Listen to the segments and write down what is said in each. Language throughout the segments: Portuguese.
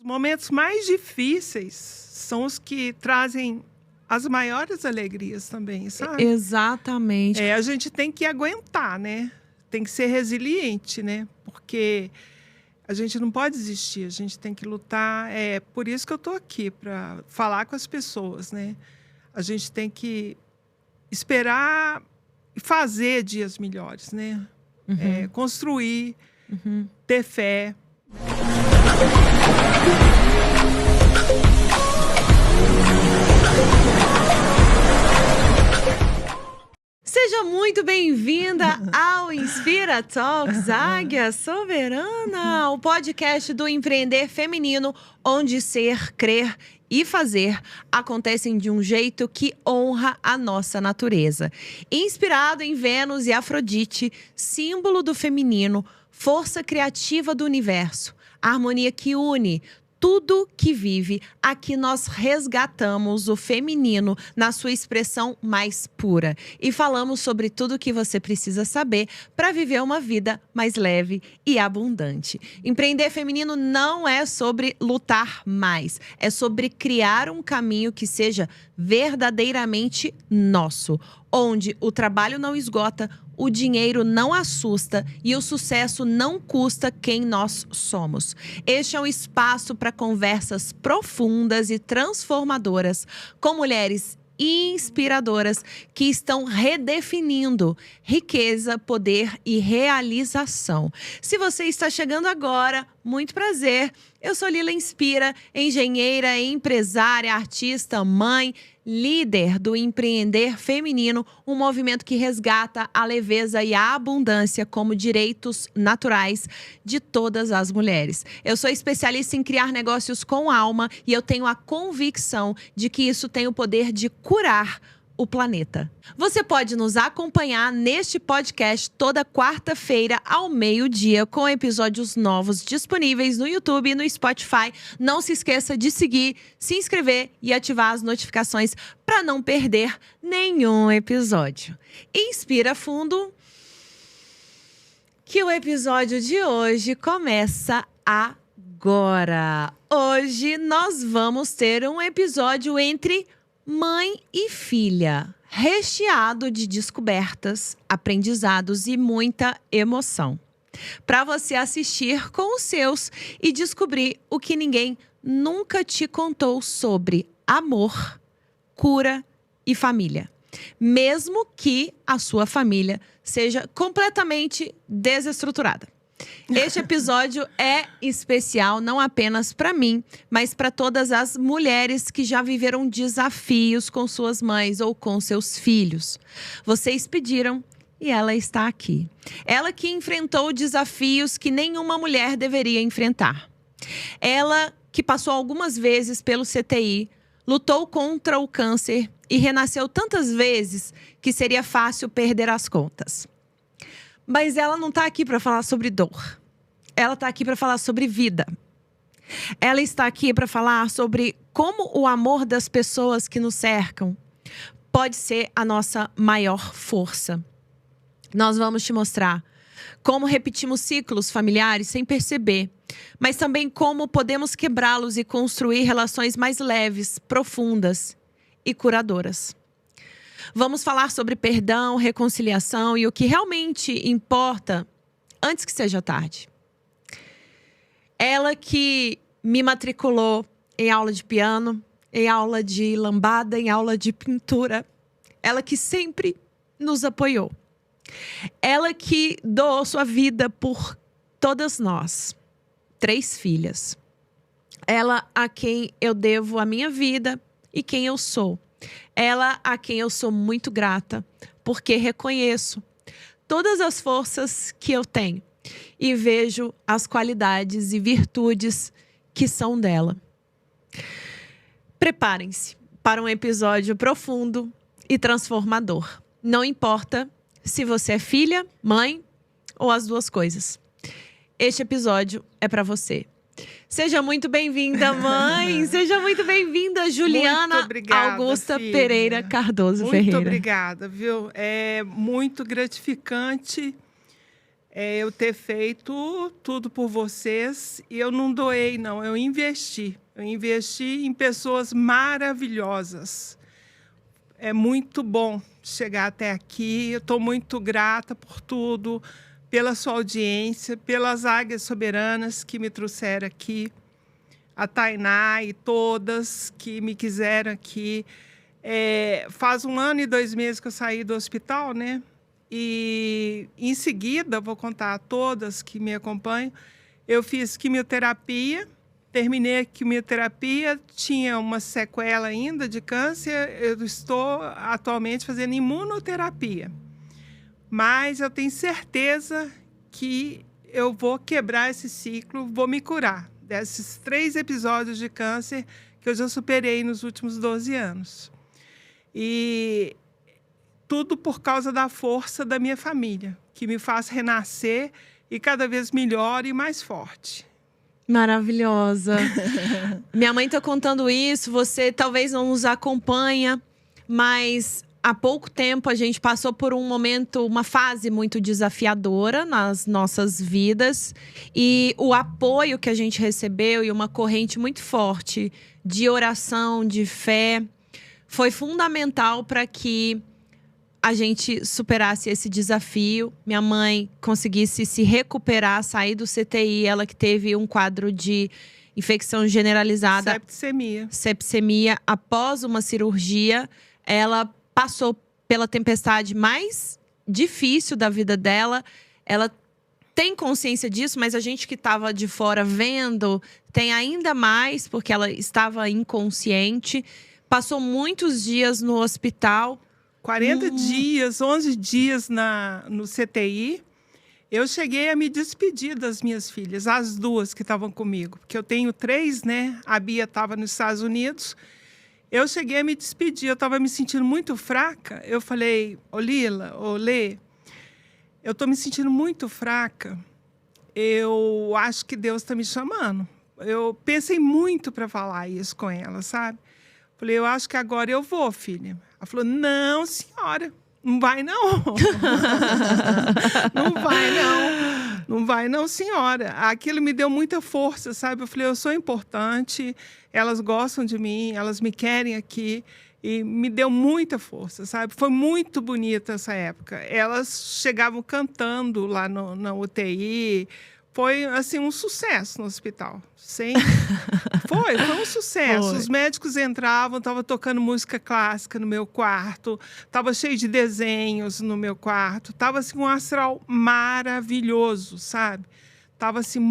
momentos mais difíceis são os que trazem as maiores alegrias também, sabe? Exatamente. A gente tem que aguentar, né? Tem que ser resiliente, né? Porque a gente não pode desistir, a gente tem que lutar. É por isso que eu estou aqui, para falar com as pessoas, né? A gente tem que esperar e fazer dias melhores, né? Construir, ter fé. Seja muito bem-vinda ao Inspira Talks Águia Soberana, o podcast do empreender feminino, onde ser, crer e fazer acontecem de um jeito que honra a nossa natureza. Inspirado em Vênus e Afrodite, símbolo do feminino, força criativa do universo, harmonia que une tudo que vive, aqui nós resgatamos o feminino na sua expressão mais pura. E falamos sobre tudo o que você precisa saber para viver uma vida mais leve e abundante. Empreender feminino não é sobre lutar mais, é sobre criar um caminho que seja verdadeiramente nosso, onde o trabalho não esgota, o dinheiro não assusta e o sucesso não custa quem nós somos. Este é um espaço para conversas profundas e transformadoras com mulheres inspiradoras que estão redefinindo riqueza, poder e realização. Se você está chegando agora, muito prazer. Eu sou Lila Inspira, engenheira, empresária, artista, mãe, líder do Empreender Feminino, um movimento que resgata a leveza e a abundância como direitos naturais de todas as mulheres. Eu sou especialista em criar negócios com alma e eu tenho a convicção de que isso tem o poder de curar o planeta. Você pode nos acompanhar neste podcast toda quarta-feira ao meio-dia com episódios novos disponíveis no YouTube e no Spotify. Não se esqueça de seguir, se inscrever e ativar as notificações para não perder nenhum episódio. Inspira fundo, que o episódio de hoje começa agora. Hoje nós vamos ter um episódio entre mãe e filha, recheado de descobertas, aprendizados e muita emoção. Para você assistir com os seus e descobrir o que ninguém nunca te contou sobre amor, cura e família. Mesmo que a sua família seja completamente desestruturada. Este episódio é especial não apenas para mim, mas para todas as mulheres que já viveram desafios com suas mães ou com seus filhos. Vocês pediram e ela está aqui. Ela que enfrentou desafios que nenhuma mulher deveria enfrentar. Ela que passou algumas vezes pelo CTI, lutou contra o câncer e renasceu tantas vezes que seria fácil perder as contas. Mas ela não está aqui para falar sobre dor. Ela está aqui para falar sobre vida. Ela está aqui para falar sobre como o amor das pessoas que nos cercam pode ser a nossa maior força. Nós vamos te mostrar como repetimos ciclos familiares sem perceber, mas também como podemos quebrá-los e construir relações mais leves, profundas e curadoras. Vamos falar sobre perdão, reconciliação e o que realmente importa antes que seja tarde. Ela que me matriculou em aula de piano, em aula de lambada, em aula de pintura. Ela que sempre nos apoiou. Ela que doou sua vida por todas nós. 3 filhas. Ela a quem eu devo a minha vida e quem eu sou. Ela a quem eu sou muito grata, porque reconheço todas as forças que eu tenho e vejo as qualidades e virtudes que são dela. Preparem-se para um episódio profundo e transformador. Não importa se você é filha, mãe ou as duas coisas. Este episódio é para você. Seja muito bem-vinda, mãe. Seja muito bem-vinda, Juliana Muito obrigada, Augusta filha. Pereira Cardoso Muito Ferreira. obrigada, viu? É muito gratificante eu ter feito tudo por vocês. E eu não doei, não. Eu investi. Eu investi em pessoas maravilhosas. É muito bom chegar até aqui. Eu estou muito grata por tudo, pela sua audiência, pelas Águias Soberanas que me trouxeram aqui, a Tainá e todas que me quiseram aqui. Faz 1 ano e 2 meses que eu saí do hospital, né? E em seguida, vou contar a todas que me acompanham, eu fiz quimioterapia, terminei a quimioterapia, tinha uma sequela ainda de câncer, eu estou atualmente fazendo imunoterapia. Mas eu tenho certeza que eu vou quebrar esse ciclo, vou me curar desses 3 episódios de câncer que eu já superei nos últimos 12 anos. E tudo por causa da força da minha família, que me faz renascer e cada vez melhor e mais forte. Maravilhosa. Minha mãe tá contando isso, você talvez não nos acompanha, mas há pouco tempo a gente passou por um momento, uma fase muito desafiadora nas nossas vidas. E o apoio que a gente recebeu e uma corrente muito forte de oração, de fé, foi fundamental para que a gente superasse esse desafio. Minha mãe conseguisse se recuperar, sair do CTI. Ela que teve um quadro de infecção generalizada. Sepsemia. Após uma cirurgia, ela passou pela tempestade mais difícil da vida dela. Ela tem consciência disso, mas a gente que estava de fora vendo tem ainda mais, porque ela estava inconsciente. Passou muitos dias no hospital. 40 dias, 11 dias no CTI. Eu cheguei a me despedir das minhas filhas, as 2 que estavam comigo. Porque eu tenho 3, né? A Bia estava nos Estados Unidos. Eu cheguei a me despedir, eu estava me sentindo muito fraca. Eu falei, Lila, Lê, eu estou me sentindo muito fraca. Eu acho que Deus está me chamando. Eu pensei muito para falar isso com ela, sabe? Falei, eu acho que agora eu vou, filha. Ela falou, não, senhora, não vai não. Não vai não. Não vai não, senhora. Aquilo me deu muita força, sabe? Eu falei, eu sou importante, elas gostam de mim, elas me querem aqui. E me deu muita força, sabe? Foi muito bonita essa época. Elas chegavam cantando lá na UTI. Foi, assim, um sucesso no hospital. Foi um sucesso. Foi. Os médicos entravam, estavam tocando música clássica no meu quarto, estava cheio de desenhos no meu quarto, estava assim, um astral maravilhoso, sabe? Tava assim,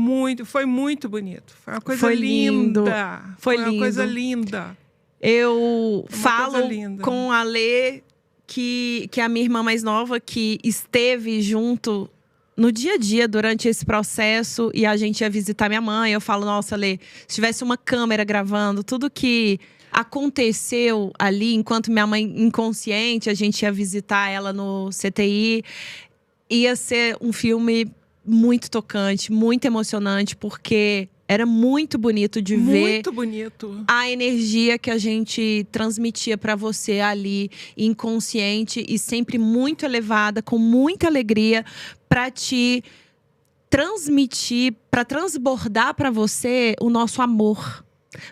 foi muito bonito. Foi uma coisa linda. Foi uma coisa linda. Eu falo com a Lê, que é a minha irmã mais nova, que esteve junto no dia a dia, durante esse processo, e a gente ia visitar minha mãe. Eu falo, nossa, Lê, se tivesse uma câmera gravando tudo que aconteceu ali, enquanto minha mãe inconsciente, a gente ia visitar ela no CTI. Ia ser um filme muito tocante, muito emocionante, porque era muito bonito de ver. Muito bonito. A energia que a gente transmitia para você ali, inconsciente e sempre muito elevada, com muita alegria, para te transmitir, para transbordar para você o nosso amor,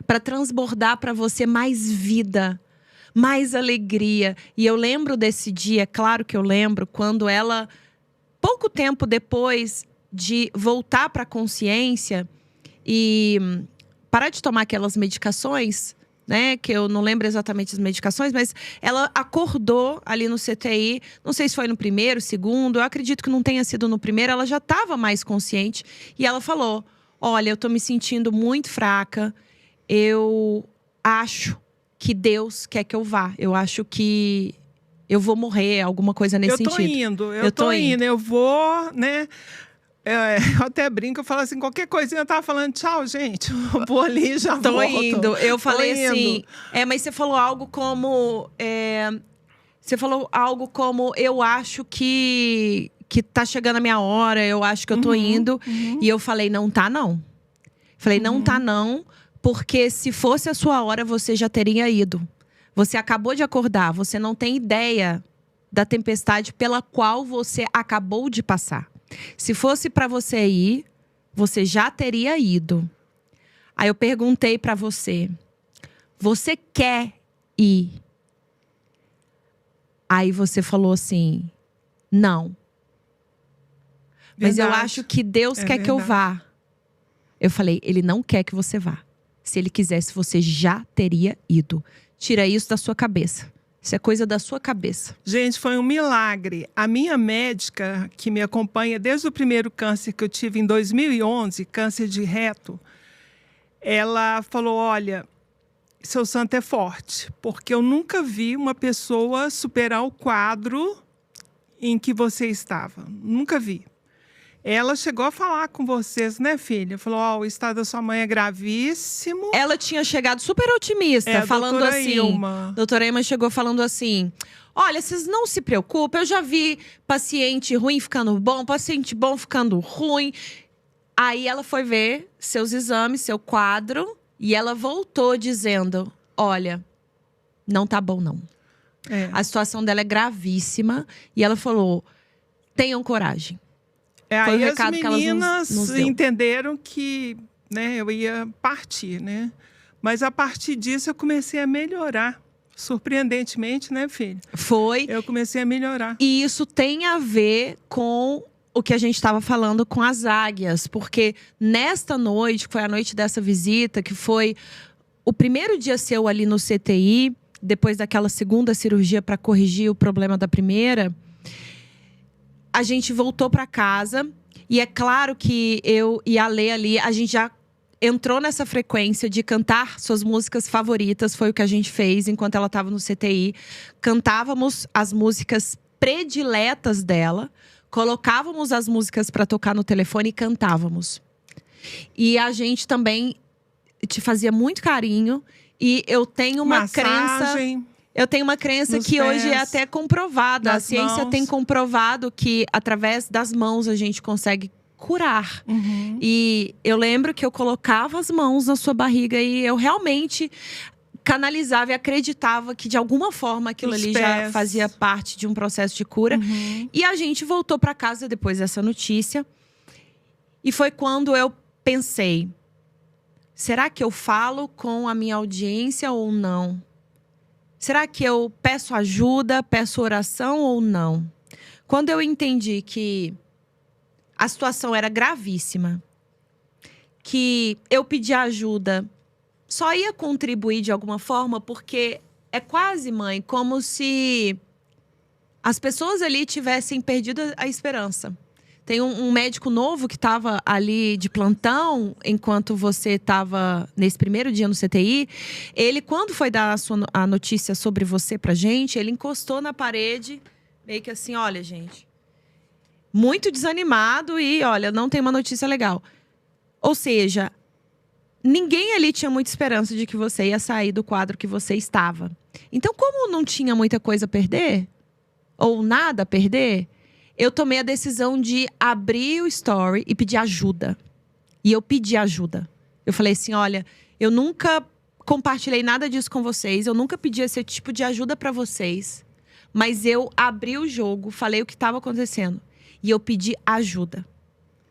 para transbordar para você mais vida, mais alegria. E eu lembro desse dia, claro que eu lembro, quando ela, pouco tempo depois de voltar para a consciência e parar de tomar aquelas medicações, né? Que eu não lembro exatamente as medicações, mas ela acordou ali no CTI. Não sei se foi no primeiro, segundo. Eu acredito que não tenha sido no primeiro. Ela já estava mais consciente. E ela falou, olha, eu tô me sentindo muito fraca. Eu acho que Deus quer que eu vá. Eu acho que eu vou morrer, alguma coisa nesse sentido. Eu tô indo. Eu vou, né? Eu até brinco, eu falo assim, qualquer coisinha, eu tava falando, tchau, gente, eu vou ali, já tô volto. Indo. Eu falei assim, mas você falou algo como, eu acho que tá chegando a minha hora, eu acho que eu tô indo. E eu falei, não tá não. Falei, não tá não, porque se fosse a sua hora, você já teria ido. Você acabou de acordar, você não tem ideia da tempestade pela qual você acabou de passar. Se fosse para você ir, você já teria ido. Aí eu perguntei para você: você quer ir? Aí você falou assim: não. Mas eu Verdade. acho que Deus quer que eu vá. Eu falei: ele não quer que você vá. Se ele quisesse, você já teria ido. Tira isso da sua cabeça. Isso é coisa da sua cabeça. Gente, foi um milagre. A minha médica, que me acompanha desde o primeiro câncer que eu tive em 2011, câncer de reto, ela falou: olha, seu santo é forte, porque eu nunca vi uma pessoa superar o quadro em que você estava. Nunca vi. Ela chegou a falar com vocês, né, filha? Falou: ó, o estado da sua mãe é gravíssimo. Ela tinha chegado super otimista, falando doutora assim. Ilma. Doutora Ilma chegou falando assim: olha, vocês não se preocupem, eu já vi paciente ruim ficando bom, paciente bom ficando ruim. Aí ela foi ver seus exames, seu quadro, e ela voltou dizendo: olha, não tá bom, não. A situação dela é gravíssima. E ela falou: tenham coragem. Foi o Aí recado as que elas meninas nos deu. entenderam que, né, eu ia partir, né? Mas a partir disso eu comecei a melhorar. Surpreendentemente, né, filha? Foi. Eu comecei a melhorar. E isso tem a ver com o que a gente estava falando com as águias. Porque nesta noite, que foi a noite dessa visita, que foi o primeiro dia seu ali no CTI, depois daquela segunda cirurgia para corrigir o problema da primeira, a gente voltou para casa. E é claro que eu e a Lê ali, a gente já entrou nessa frequência de cantar suas músicas favoritas. Foi o que a gente fez enquanto ela estava no CTI. Cantávamos as músicas prediletas dela. Colocávamos as músicas para tocar no telefone e cantávamos. E a gente também te fazia muito carinho. E eu tenho uma Massagem. crença… Eu tenho uma crença Nos que hoje é pés, até comprovada. A nas ciência mãos. tem comprovado que através das mãos a gente consegue curar. Uhum. E eu lembro que eu colocava as mãos na sua barriga e eu realmente canalizava e acreditava que de alguma forma aquilo Os ali já pés. fazia parte de um processo de cura. Uhum. E a gente voltou para casa depois dessa notícia. E foi quando eu pensei: será que eu falo com a minha audiência ou não? Será que eu peço ajuda, peço oração ou não? Quando eu entendi que a situação era gravíssima, que eu pedir ajuda só ia contribuir de alguma forma, porque é quase, mãe, como se as pessoas ali tivessem perdido a esperança. Tem um médico novo que estava ali de plantão enquanto você estava nesse primeiro dia no CTI. Ele, quando foi dar a notícia sobre você pra gente, ele encostou na parede, meio que assim: olha, gente, muito desanimado e, olha, não tem uma notícia legal. Ou seja, ninguém ali tinha muita esperança de que você ia sair do quadro que você estava. Então, como não tinha muita coisa a perder, ou nada a perder, eu tomei a decisão de abrir o story e pedir ajuda. E eu pedi ajuda. Eu falei assim: olha, eu nunca compartilhei nada disso com vocês. Eu nunca pedi esse tipo de ajuda pra vocês. Mas eu abri o jogo, falei o que estava acontecendo. E eu pedi ajuda.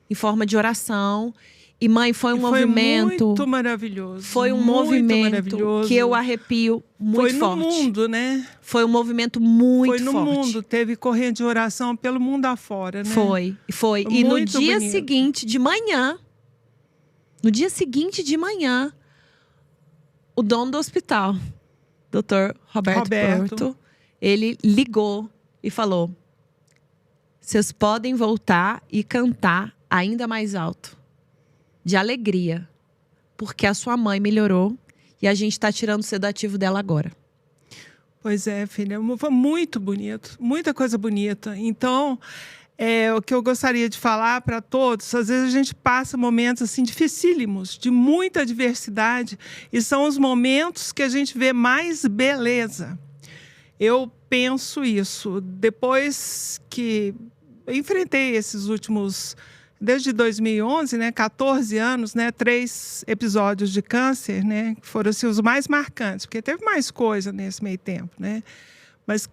Em forma de oração. E, mãe, foi um movimento… Foi muito maravilhoso. Foi um muito movimento maravilhoso. que eu arrepio muito Foi forte. no mundo, né? Foi um movimento muito Foi no forte. mundo. Teve corrente de oração pelo mundo afora, né? Foi. E no Muito dia bonito. seguinte, de manhã… No dia seguinte de manhã, o dono do hospital, Dr. Roberto Porto, ele ligou e falou: vocês podem voltar e cantar ainda mais alto. De alegria. Porque a sua mãe melhorou e a gente está tirando o sedativo dela agora. Pois é, filha. Foi muito bonito. Muita coisa bonita. Então, o que eu gostaria de falar para todos, às vezes a gente passa momentos assim dificílimos, de muita adversidade, e são os momentos que a gente vê mais beleza. Eu penso isso. Depois que eu enfrentei esses últimos… Desde 2011, né, 14 anos, né, 3 episódios de câncer, né, que foram assim, os mais marcantes, porque teve mais coisa nesse meio tempo, né? Mas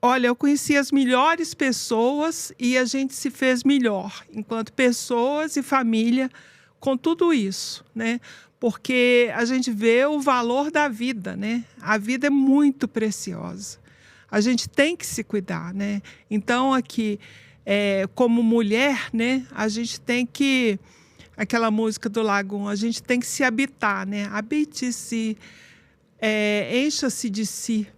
Olha, eu conheci as melhores pessoas e a gente se fez melhor, enquanto pessoas e família, com tudo isso, né? Porque a gente vê o valor da vida, né? A vida é muito preciosa. A gente tem que se cuidar, né? Então, aqui, como mulher, né? A gente tem que... Aquela música do Lagoon, a gente tem que se habitar, né? Habite-se, encha-se de si,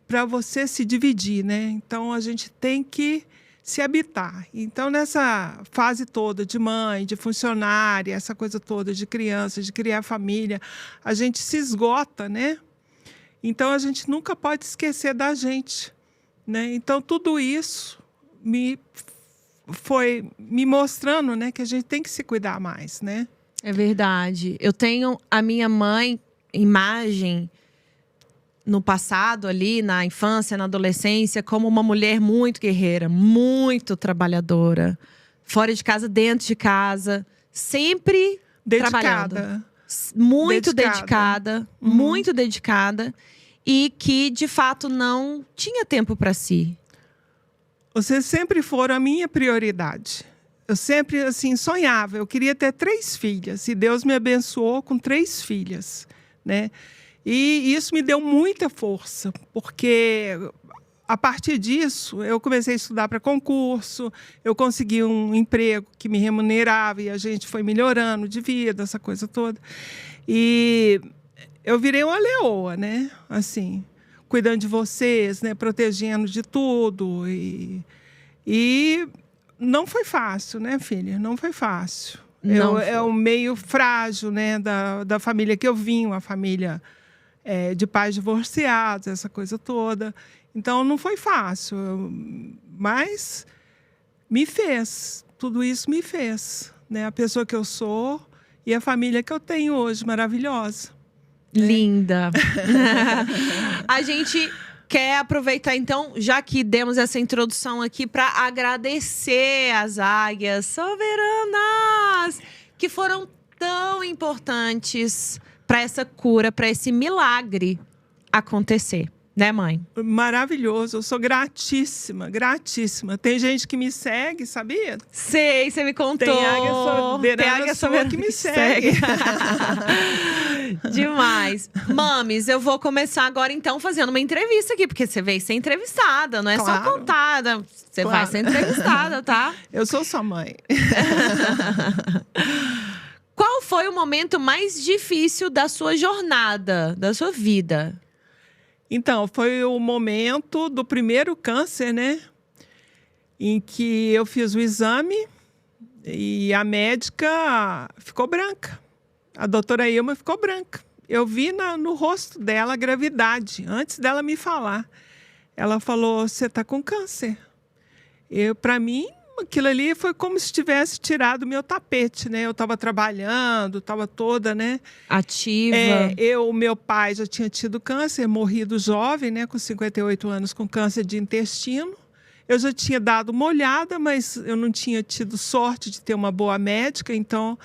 para você se dividir, né? Então, a gente tem que se habitar. Então, nessa fase toda de mãe, de funcionária, essa coisa toda de criança, de criar família, a gente se esgota, né? Então, a gente nunca pode esquecer da gente, né? Então, tudo isso foi me mostrando, né, que a gente tem que se cuidar mais, né? É verdade. Eu tenho a minha mãe, imagem no passado ali, na infância, na adolescência, como uma mulher muito guerreira, muito trabalhadora. Fora de casa, dentro de casa. Sempre trabalhando. Muito dedicada. Muito dedicada. E que, de fato, não tinha tempo para si. Vocês sempre foram a minha prioridade. Eu sempre, assim, sonhava. Eu queria ter 3 filhas. E Deus me abençoou com 3 filhas, né? E isso me deu muita força, porque a partir disso eu comecei a estudar para concurso, eu consegui um emprego que me remunerava e a gente foi melhorando de vida, essa coisa toda. E eu virei uma leoa, né? Assim, cuidando de vocês, né? Protegendo de tudo. E não foi fácil, né, filha? Não foi fácil. É um meio frágil, né, da família que eu vim, uma família de pais divorciados, essa coisa toda. Então, não foi fácil, mas tudo isso me fez, né? A pessoa que eu sou e a família que eu tenho hoje, maravilhosa. Linda! A gente quer aproveitar, então, já que demos essa introdução aqui, para agradecer as águias soberanas que foram tão importantes para essa cura, para esse milagre acontecer. Né, mãe? Maravilhoso. Eu sou gratíssima, gratíssima. Tem gente que me segue, sabia? Sei, você me contou. Tem águia soberana que me segue. Demais. Mames, eu vou começar agora, então, fazendo uma entrevista aqui. Porque você veio ser entrevistada, não é só contada. Você vai ser entrevistada, tá? Eu sou sua mãe. Qual foi o momento mais difícil da sua jornada, da sua vida? Então, foi o momento do primeiro câncer, né? Em que eu fiz o exame e a médica ficou branca. A doutora Ilma ficou branca. Eu vi no rosto dela a gravidade, antes dela me falar. Ela falou, você está com câncer. Para mim, aquilo ali foi como se tivesse tirado o meu tapete, né? Eu estava trabalhando, estava toda, né? Ativa. Meu pai já tinha tido câncer, morrido jovem, né? Com 58 anos, com câncer de intestino. Eu já tinha dado uma olhada, mas eu não tinha tido sorte de ter uma boa médica, então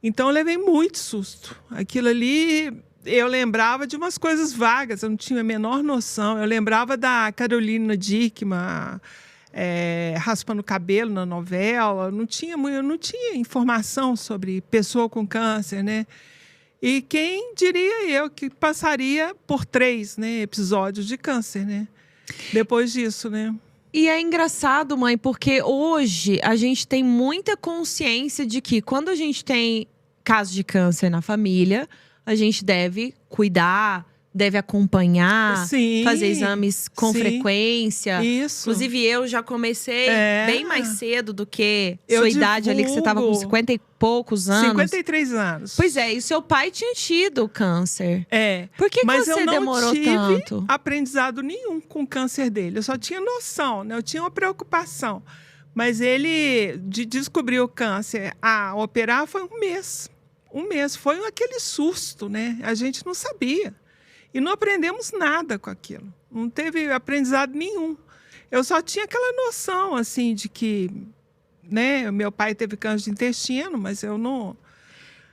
eu levei muito susto. Aquilo ali, eu lembrava de umas coisas vagas, eu não tinha a menor noção. Eu lembrava da Carolina Dickmann, raspando o cabelo na novela. Eu não tinha informação sobre pessoa com câncer, né? E quem diria eu que passaria por 3, né, episódios de câncer, né? Depois disso, né? E é engraçado, mãe, porque hoje a gente tem muita consciência de que quando a gente tem caso de câncer na família, a gente deve cuidar, deve acompanhar, sim, fazer exames com frequência. Isso. Inclusive, eu já comecei bem mais cedo do que sua idade ali, que você estava com 50 e poucos anos. 53 anos. Pois é, e seu pai tinha tido câncer. Por que Mas você demorou tanto? eu não tive aprendizado nenhum com o câncer dele. Eu só tinha noção, né? Eu tinha uma preocupação. Mas ele descobriu o câncer a operar foi um mês. Um mês. Foi aquele susto, né? A gente não sabia. E não aprendemos nada com aquilo. Não teve aprendizado nenhum. Eu só tinha aquela noção, assim, de que, né, meu pai teve câncer de intestino, mas eu não...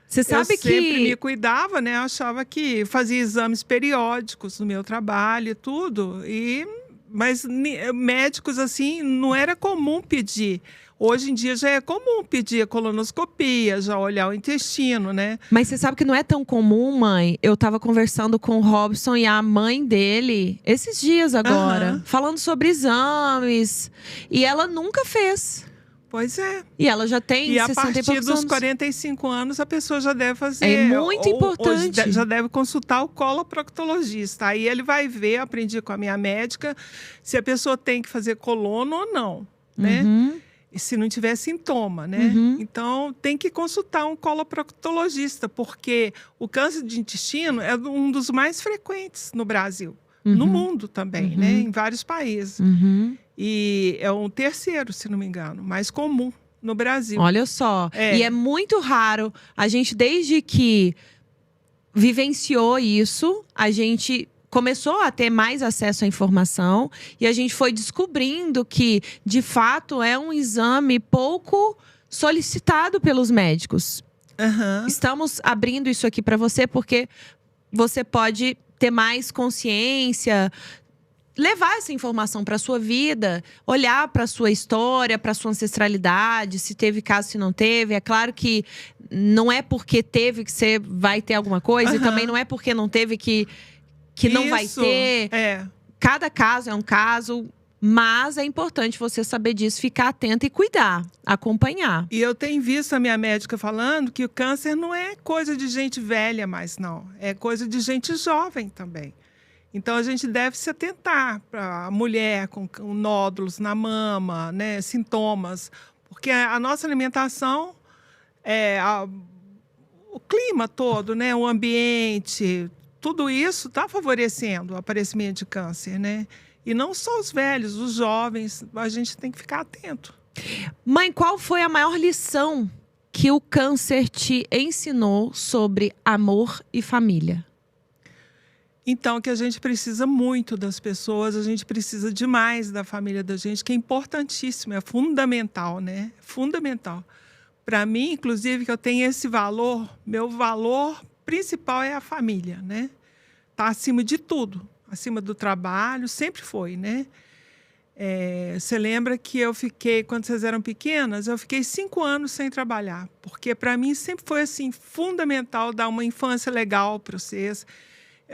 Você sabe que... Eu sempre me cuidava, né? Eu achava que fazia exames periódicos no meu trabalho e tudo. Mas médicos, assim, não era comum pedir. Hoje em dia já é comum pedir a colonoscopia, já olhar o intestino, né? Mas você sabe que não é tão comum, mãe? Eu tava conversando com o Robson e a mãe dele, esses dias agora, falando sobre exames. E ela nunca fez. Pois é. E ela já tem E a 60 e partir poucos dos anos. 45 anos, a pessoa já deve fazer. É muito importante. Já deve consultar o coloproctologista. Aí ele vai ver, aprendi com a minha médica, se a pessoa tem que fazer colono ou não, né? Uhum. E se não tiver sintoma, né? Uhum. Então, tem que consultar um coloproctologista, porque o câncer de intestino é um dos mais frequentes no Brasil. No mundo também, né? Em vários países. Uhum. E é um terceiro, se não me engano, mais comum no Brasil. Olha só. É. E é muito raro. A gente, desde que vivenciou isso, a gente começou a ter mais acesso à informação. E a gente foi descobrindo que, de fato, é um exame pouco solicitado pelos médicos. Aham. Estamos abrindo isso aqui para você porque você pode ter mais consciência, levar essa informação para sua vida, olhar para sua história, para sua ancestralidade, se teve caso, se não teve. É claro que não é porque teve que você vai ter alguma coisa, e também não é porque não teve que não vai Isso, ter. É. Cada caso é um caso, mas é importante você saber disso, ficar atento e cuidar, acompanhar. E eu tenho visto a minha médica falando que o câncer não é coisa de gente velha mais, não. É coisa de gente jovem também. Então, a gente deve se atentar para a mulher com nódulos na mama, né, sintomas. Porque a nossa alimentação, o clima todo, né, o ambiente, tudo isso está favorecendo o aparecimento de câncer, né? E não só os velhos, os jovens, a gente tem que ficar atento. Mãe, qual foi a maior lição que o câncer te ensinou sobre amor e família? Então, que a gente precisa muito das pessoas, a gente precisa demais da família da gente, que é importantíssimo, é fundamental, né? Fundamental. Para mim, inclusive, que eu tenho esse valor, meu valor principal é a família, né? Tá acima de tudo, acima do trabalho, sempre foi, né? Você lembra que eu fiquei, quando vocês eram pequenas, eu fiquei 5 anos sem trabalhar, porque para mim sempre foi assim fundamental dar uma infância legal para vocês.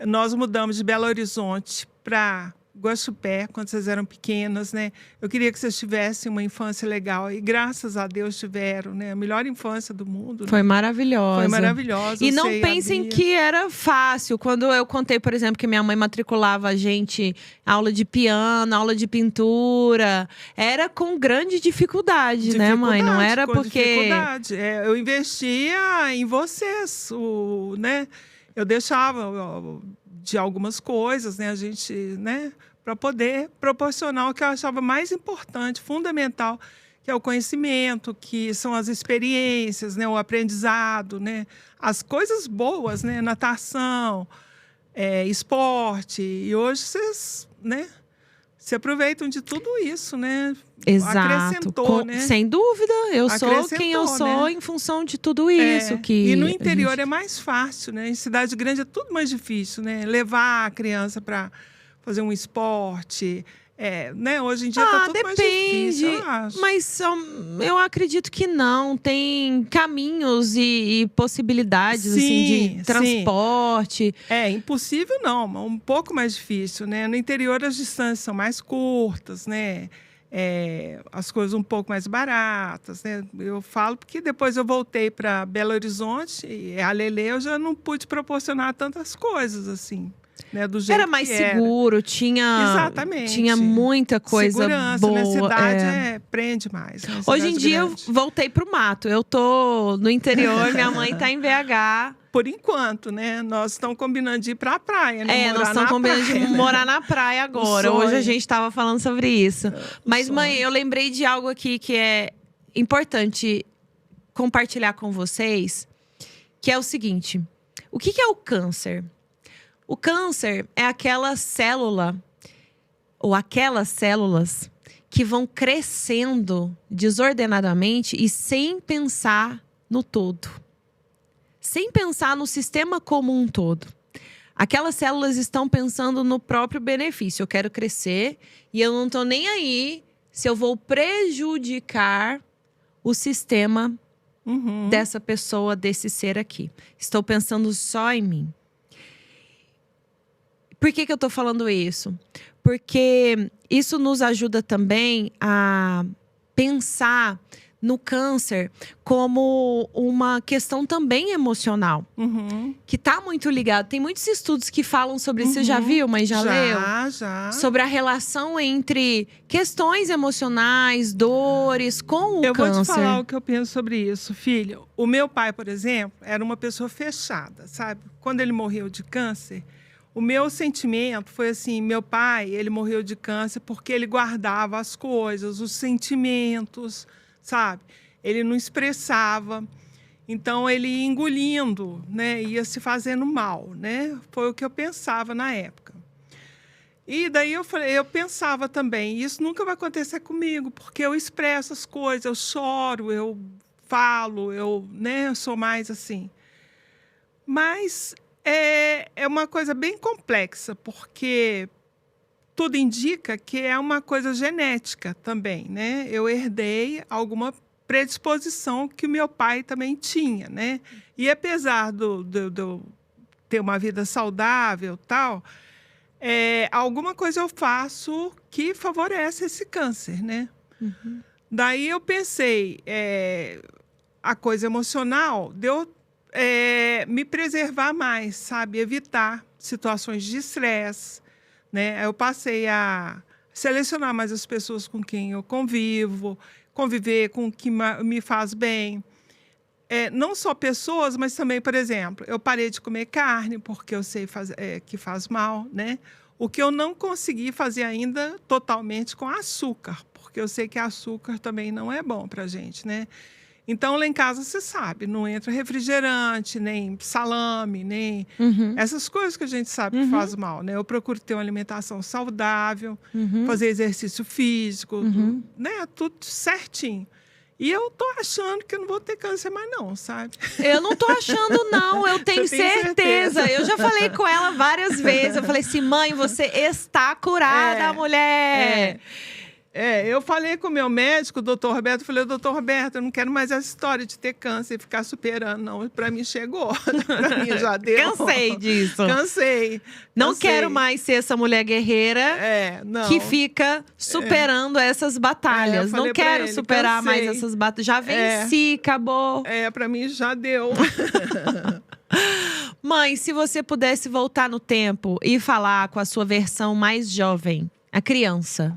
Nós mudamos de Belo Horizonte para Guaxupé, quando vocês eram pequenas, né? Eu queria que vocês tivessem uma infância legal e graças a Deus tiveram, né? A melhor infância do mundo. Foi né? maravilhosa. Foi maravilhosa. E não pensem que era fácil. Quando eu contei, por exemplo, que minha mãe matriculava a gente aula de piano, aula de pintura, era com grande dificuldade, né, mãe? Não era porque... Dificuldade. Eu investia em vocês, né? Eu deixava de algumas coisas, né? A gente, né? Para poder proporcionar o que eu achava mais importante, fundamental, que é o conhecimento, que são as experiências, né? O aprendizado, né? As coisas boas, né? Natação, esporte. E hoje vocês, né? Se aproveitam de tudo isso, né? Exato. Acrescentou, né? Sem dúvida. Eu sou quem eu sou, né? em função de tudo isso. E no interior é mais fácil, né? Em cidade grande é tudo mais difícil, né? Levar a criança para fazer um esporte, né? Hoje em dia tá tudo mais difícil, eu acho. Mas eu acredito que não. Tem caminhos e possibilidades assim, de transporte. Impossível não, mas um pouco mais difícil, né? No interior as distâncias são mais curtas, né? As coisas um pouco mais baratas, né? Eu falo porque depois eu voltei para Belo Horizonte e a Lelê eu já não pude proporcionar tantas coisas assim, né? Do jeito era mais que seguro, tinha muita coisa segurança, boa. Na cidade prende mais. Né? Hoje em dia grande. Eu voltei pro mato. Eu tô no interior, minha mãe tá em BH. Por enquanto, né? Nós estamos combinando de ir para a praia, né? Nós estamos combinando de morar na praia agora. Hoje a gente estava falando sobre isso. Mas, mãe, eu lembrei de algo aqui que é importante compartilhar com vocês, que é o seguinte. O que é o câncer? O câncer é aquela célula, ou aquelas células, que vão crescendo desordenadamente e sem pensar no todo. Sem pensar no sistema como um todo. Aquelas células estão pensando no próprio benefício. Eu quero crescer e eu não estou nem aí se eu vou prejudicar o sistema dessa pessoa, desse ser aqui. Estou pensando só em mim. Por que eu estou falando isso? Porque isso nos ajuda também a pensar no câncer como uma questão também emocional. Que está muito ligado. Tem muitos estudos que falam sobre isso. Você já viu, mas já leu? Já. Sobre a relação entre questões emocionais, dores com o Eu câncer. vou te falar o que eu penso sobre isso, filho. O meu pai, por exemplo, era uma pessoa fechada, sabe? Quando ele morreu de câncer, o meu sentimento foi assim, meu pai, ele morreu de câncer porque ele guardava as coisas, os sentimentos, sabe? Ele não expressava. Então, ele ia engolindo, né? Ia se fazendo mal, né? Foi o que eu pensava na época. E daí eu pensava também, isso nunca vai acontecer comigo, porque eu expresso as coisas, eu choro, eu falo, eu sou mais assim. Mas é uma coisa bem complexa, porque tudo indica que é uma coisa genética também, né? Eu herdei alguma predisposição que o meu pai também tinha, né? E apesar de eu ter uma vida saudável e tal, alguma coisa eu faço que favorece esse câncer, né? Daí eu pensei, a coisa emocional de eu me preservar mais, sabe? Evitar situações de estresse, né? Eu passei a selecionar mais as pessoas com quem eu convivo, conviver com o que me faz bem. Não só pessoas, mas também, por exemplo, eu parei de comer carne, porque eu sei que faz mal, né? O que eu não consegui fazer ainda totalmente com açúcar, porque eu sei que açúcar também não é bom para a gente, né? Então, lá em casa, você sabe, não entra refrigerante, nem salame, nem essas coisas que a gente sabe que faz mal, né? Eu procuro ter uma alimentação saudável, fazer exercício físico, né? Tudo certinho. E eu tô achando que eu não vou ter câncer mais não, sabe? Eu não tô achando não, eu tenho certeza. Eu já falei com ela várias vezes. Eu falei assim, mãe, você está curada, mulher. Eu falei com o meu médico, o doutor Roberto, eu falei, doutor Roberto, eu não quero mais essa história de ter câncer e ficar superando, não. Para mim chegou, para mim já deu. Cansei disso. Cansei. Não quero mais ser essa mulher guerreira que fica superando essas batalhas. Não quero superar mais essas batalhas. Já venci, acabou. Para mim já deu. Mãe, se você pudesse voltar no tempo e falar com a sua versão mais jovem, a criança,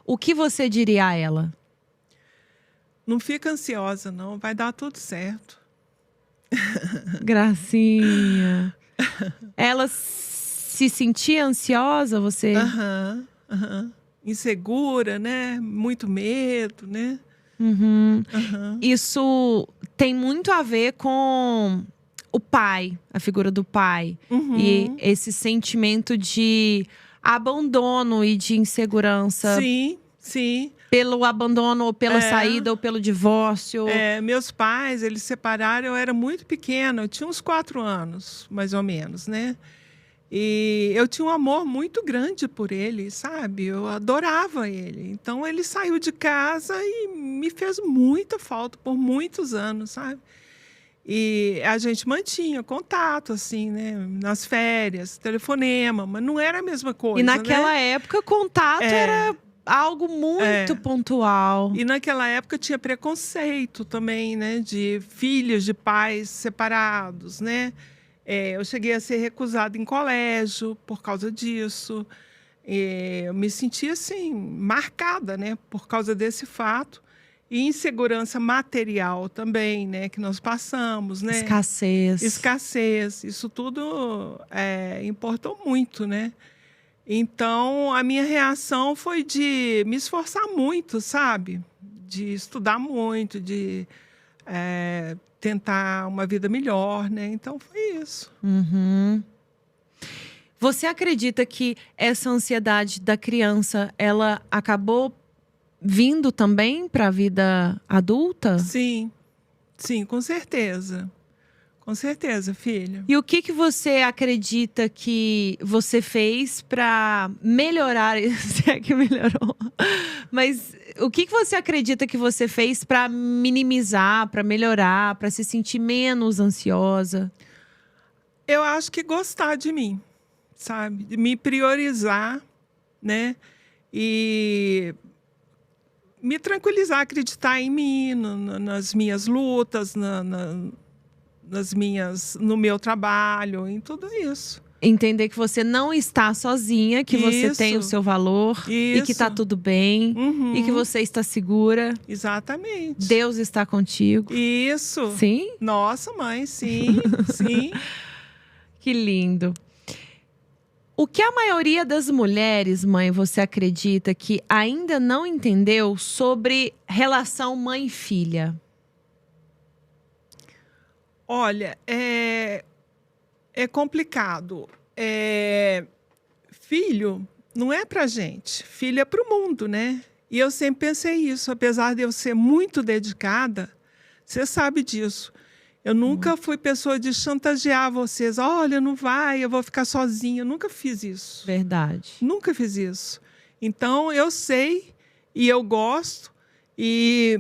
o que você diria a ela? Não fica ansiosa, não. Vai dar tudo certo. Gracinha. Ela se sentia ansiosa, você? Insegura, né? Muito medo, né? Isso tem muito a ver com o pai, a figura do pai. E esse sentimento de abandono e de insegurança. Sim, sim. Pelo abandono, ou pela saída, ou pelo divórcio. Meus pais, eles se separaram, eu era muito pequena, eu tinha uns 4 anos, mais ou menos, né? E eu tinha um amor muito grande por ele, sabe? Eu adorava ele. Então, ele saiu de casa e me fez muita falta por muitos anos, sabe? E a gente mantinha contato, assim, né? Nas férias, telefonema, mas não era a mesma coisa, E naquela né? época, contato era algo muito pontual. E naquela época tinha preconceito também, né? De filhos de pais separados, né? Eu cheguei a ser recusada em colégio por causa disso. Eu me sentia, assim, marcada, né? Por causa desse fato. E insegurança material também, né? Que nós passamos, né? Escassez. Isso tudo importou muito, né? Então, a minha reação foi de me esforçar muito, sabe? De estudar muito, de tentar uma vida melhor, né? Então, foi isso. Você acredita que essa ansiedade da criança, ela acabou vindo também para a vida adulta? Sim, com certeza. Com certeza, filho. E o que você acredita que você fez para melhorar? Se é que melhorou. Mas o que você acredita que você fez para minimizar, para melhorar, para se sentir menos ansiosa? Eu acho que gostar de mim, sabe? De me priorizar, né? E me tranquilizar, acreditar em mim, nas minhas lutas, no meu trabalho, em tudo isso. Entender que você não está sozinha, que você Isso. tem o seu valor e que Isso. tá tudo bem Uhum. e que você está segura. Exatamente. Deus está contigo. Isso. Sim? Nossa, mãe, sim, sim. Que lindo. O que a maioria das mulheres, mãe, você acredita que ainda não entendeu sobre relação mãe-filha? Olha, é complicado. Filho não é pra gente, filho é pro mundo, né? E eu sempre pensei isso, apesar de eu ser muito dedicada, você sabe disso. Eu nunca fui pessoa de chantagear vocês. Olha, não vai, eu vou ficar sozinha. Eu nunca fiz isso. Verdade. Nunca fiz isso. Então, eu sei e eu gosto. E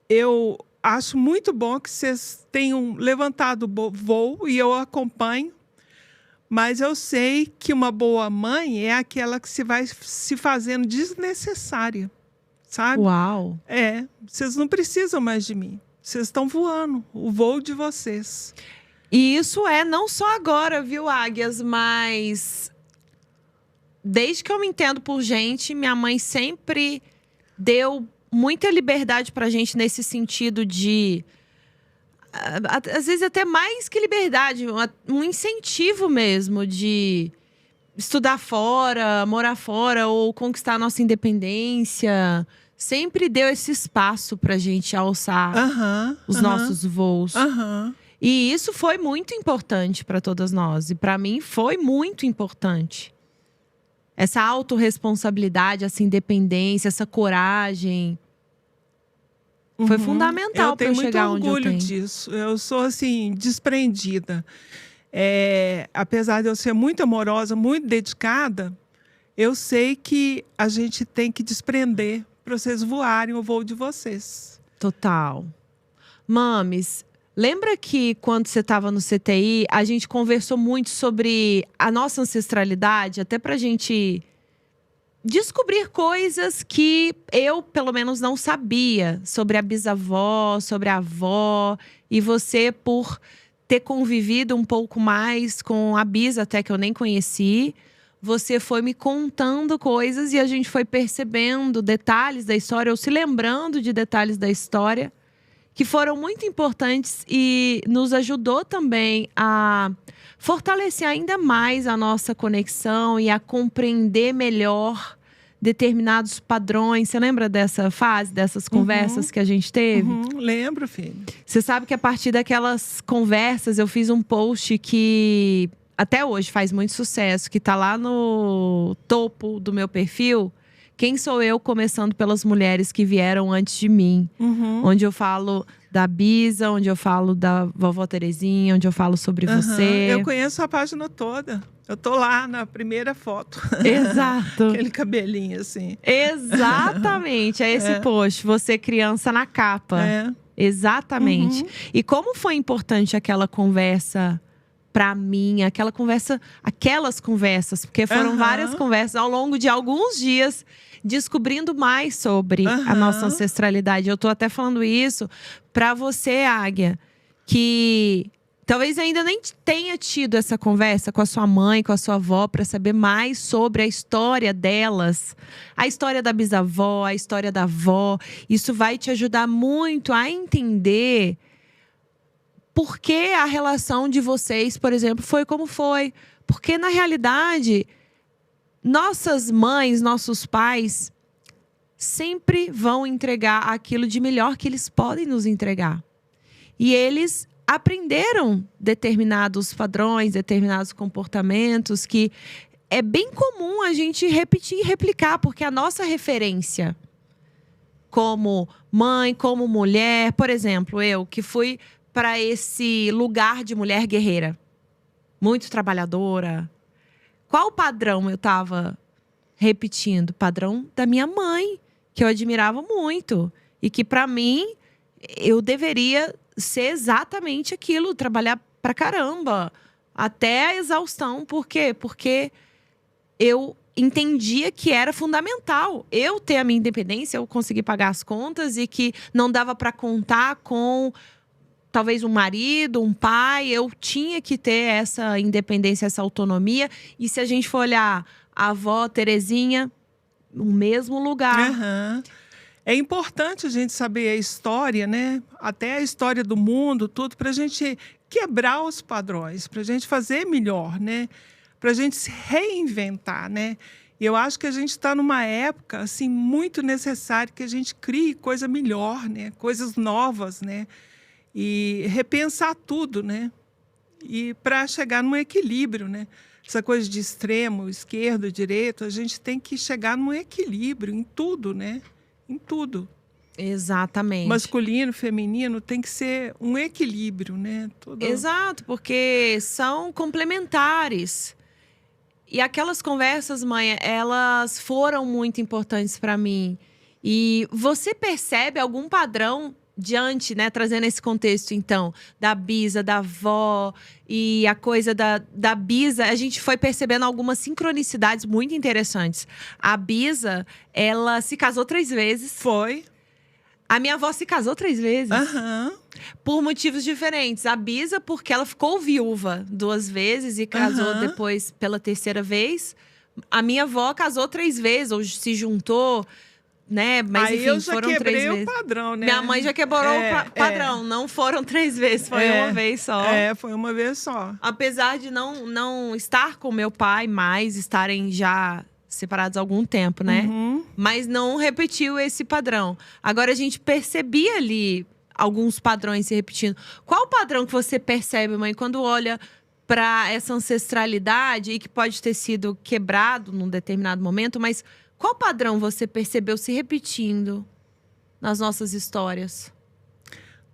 eu acho muito bom que vocês tenham levantado o voo e eu acompanho. Mas eu sei que uma boa mãe é aquela que se vai se fazendo desnecessária, sabe? Uau! Vocês não precisam mais de mim. Vocês estão voando, o voo de vocês. E isso é não só agora, viu, Águias? Mas desde que eu me entendo por gente, minha mãe sempre deu muita liberdade pra gente nesse sentido de… Às vezes até mais que liberdade, um incentivo mesmo de estudar fora, morar fora ou conquistar a nossa independência. Sempre deu esse espaço pra gente alçar os nossos voos. E isso foi muito importante para todas nós. E para mim foi muito importante. Essa autorresponsabilidade, essa independência, essa coragem. Foi fundamental para eu chegar onde eu tenho. Eu tenho muito orgulho disso. Eu sou, assim, desprendida. Apesar de eu ser muito amorosa, muito dedicada, eu sei que a gente tem que desprender para vocês voarem o voo de vocês. Total. Mames, lembra que quando você estava no CTI, a gente conversou muito sobre a nossa ancestralidade, até pra gente descobrir coisas que eu, pelo menos, não sabia sobre a bisavó, sobre a avó. E você, por ter convivido um pouco mais com a bisa, até que eu nem conheci, você foi me contando coisas e a gente foi percebendo detalhes da história, ou se lembrando de detalhes da história, que foram muito importantes e nos ajudou também a fortalecer ainda mais a nossa conexão e a compreender melhor determinados padrões. Você lembra dessa fase, dessas conversas que a gente teve? Lembro, filho. Você sabe que a partir daquelas conversas eu fiz um post que até hoje faz muito sucesso, que tá lá no topo do meu perfil. Quem sou eu, começando pelas mulheres que vieram antes de mim. Onde eu falo da Bisa, onde eu falo da vovó Terezinha, onde eu falo sobre você. Eu conheço a página toda. Eu tô lá na primeira foto. Exato. Aquele cabelinho assim. Exatamente, é esse post. Você criança na capa. Exatamente. E como foi importante aquela conversa pra mim, aquelas conversas, porque foram várias conversas ao longo de alguns dias, descobrindo mais sobre a nossa ancestralidade. Eu tô até falando isso pra você, Águia, que talvez ainda nem tenha tido essa conversa com a sua mãe, com a sua avó, pra saber mais sobre a história delas, a história da bisavó, a história da avó. Isso vai te ajudar muito a entender por que a relação de vocês, por exemplo, foi como foi. Porque, na realidade, nossas mães, nossos pais sempre vão entregar aquilo de melhor que eles podem nos entregar. E eles aprenderam determinados padrões, determinados comportamentos que é bem comum a gente repetir e replicar, porque a nossa referência como mãe, como mulher, por exemplo, eu que fui para esse lugar de mulher guerreira, muito trabalhadora, qual padrão eu estava repetindo? Padrão da minha mãe, que eu admirava muito. E que, para mim, eu deveria ser exatamente aquilo. Trabalhar pra caramba. Até a exaustão. Por quê? Porque eu entendia que era fundamental eu ter a minha independência, eu conseguir pagar as contas. E que não dava para contar com talvez um marido, um pai. Eu tinha que ter essa independência, essa autonomia. E se a gente for olhar a avó Terezinha, no mesmo lugar. Aham. É importante a gente saber a história, né? Até a história do mundo, tudo, para a gente quebrar os padrões, para a gente fazer melhor, né? Para a gente se reinventar, né? E eu acho que a gente está numa época assim muito necessária que a gente crie coisa melhor, né? Coisas novas, né? E repensar tudo, né? E para chegar num equilíbrio, né? Essa coisa de extremo, esquerdo, direito, a gente tem que chegar num equilíbrio em tudo, né? Em tudo. Exatamente. Masculino, feminino, tem que ser um equilíbrio, né? Tudo... Exato, porque são complementares. E aquelas conversas, mãe, elas foram muito importantes para mim. E você percebe algum padrão diante, né, trazendo esse contexto, então, da bisa, da avó e a coisa da bisa, a gente foi percebendo algumas sincronicidades muito interessantes. A bisa, ela se casou 3 vezes. Foi. A minha avó se casou 3 vezes. Aham. Por motivos diferentes. A bisa, porque ela ficou viúva 2 vezes e casou depois pela 3ª vez. A minha avó casou 3 vezes, ou se juntou, né? Mas aí enfim, eu já foram 3 quebrei vezes. o padrão, né? Minha mãe já quebrou o padrão. Não foram 3 vezes, foi uma vez só. Foi uma vez só. Apesar de não estar com meu pai mais, estarem já separados há algum tempo, né? Uhum. Mas não repetiu esse padrão. Agora, a gente percebia ali alguns padrões se repetindo. Qual o padrão que você percebe, mãe, quando olha para essa ancestralidade e que pode ter sido quebrado num determinado momento, mas qual padrão você percebeu se repetindo nas nossas histórias?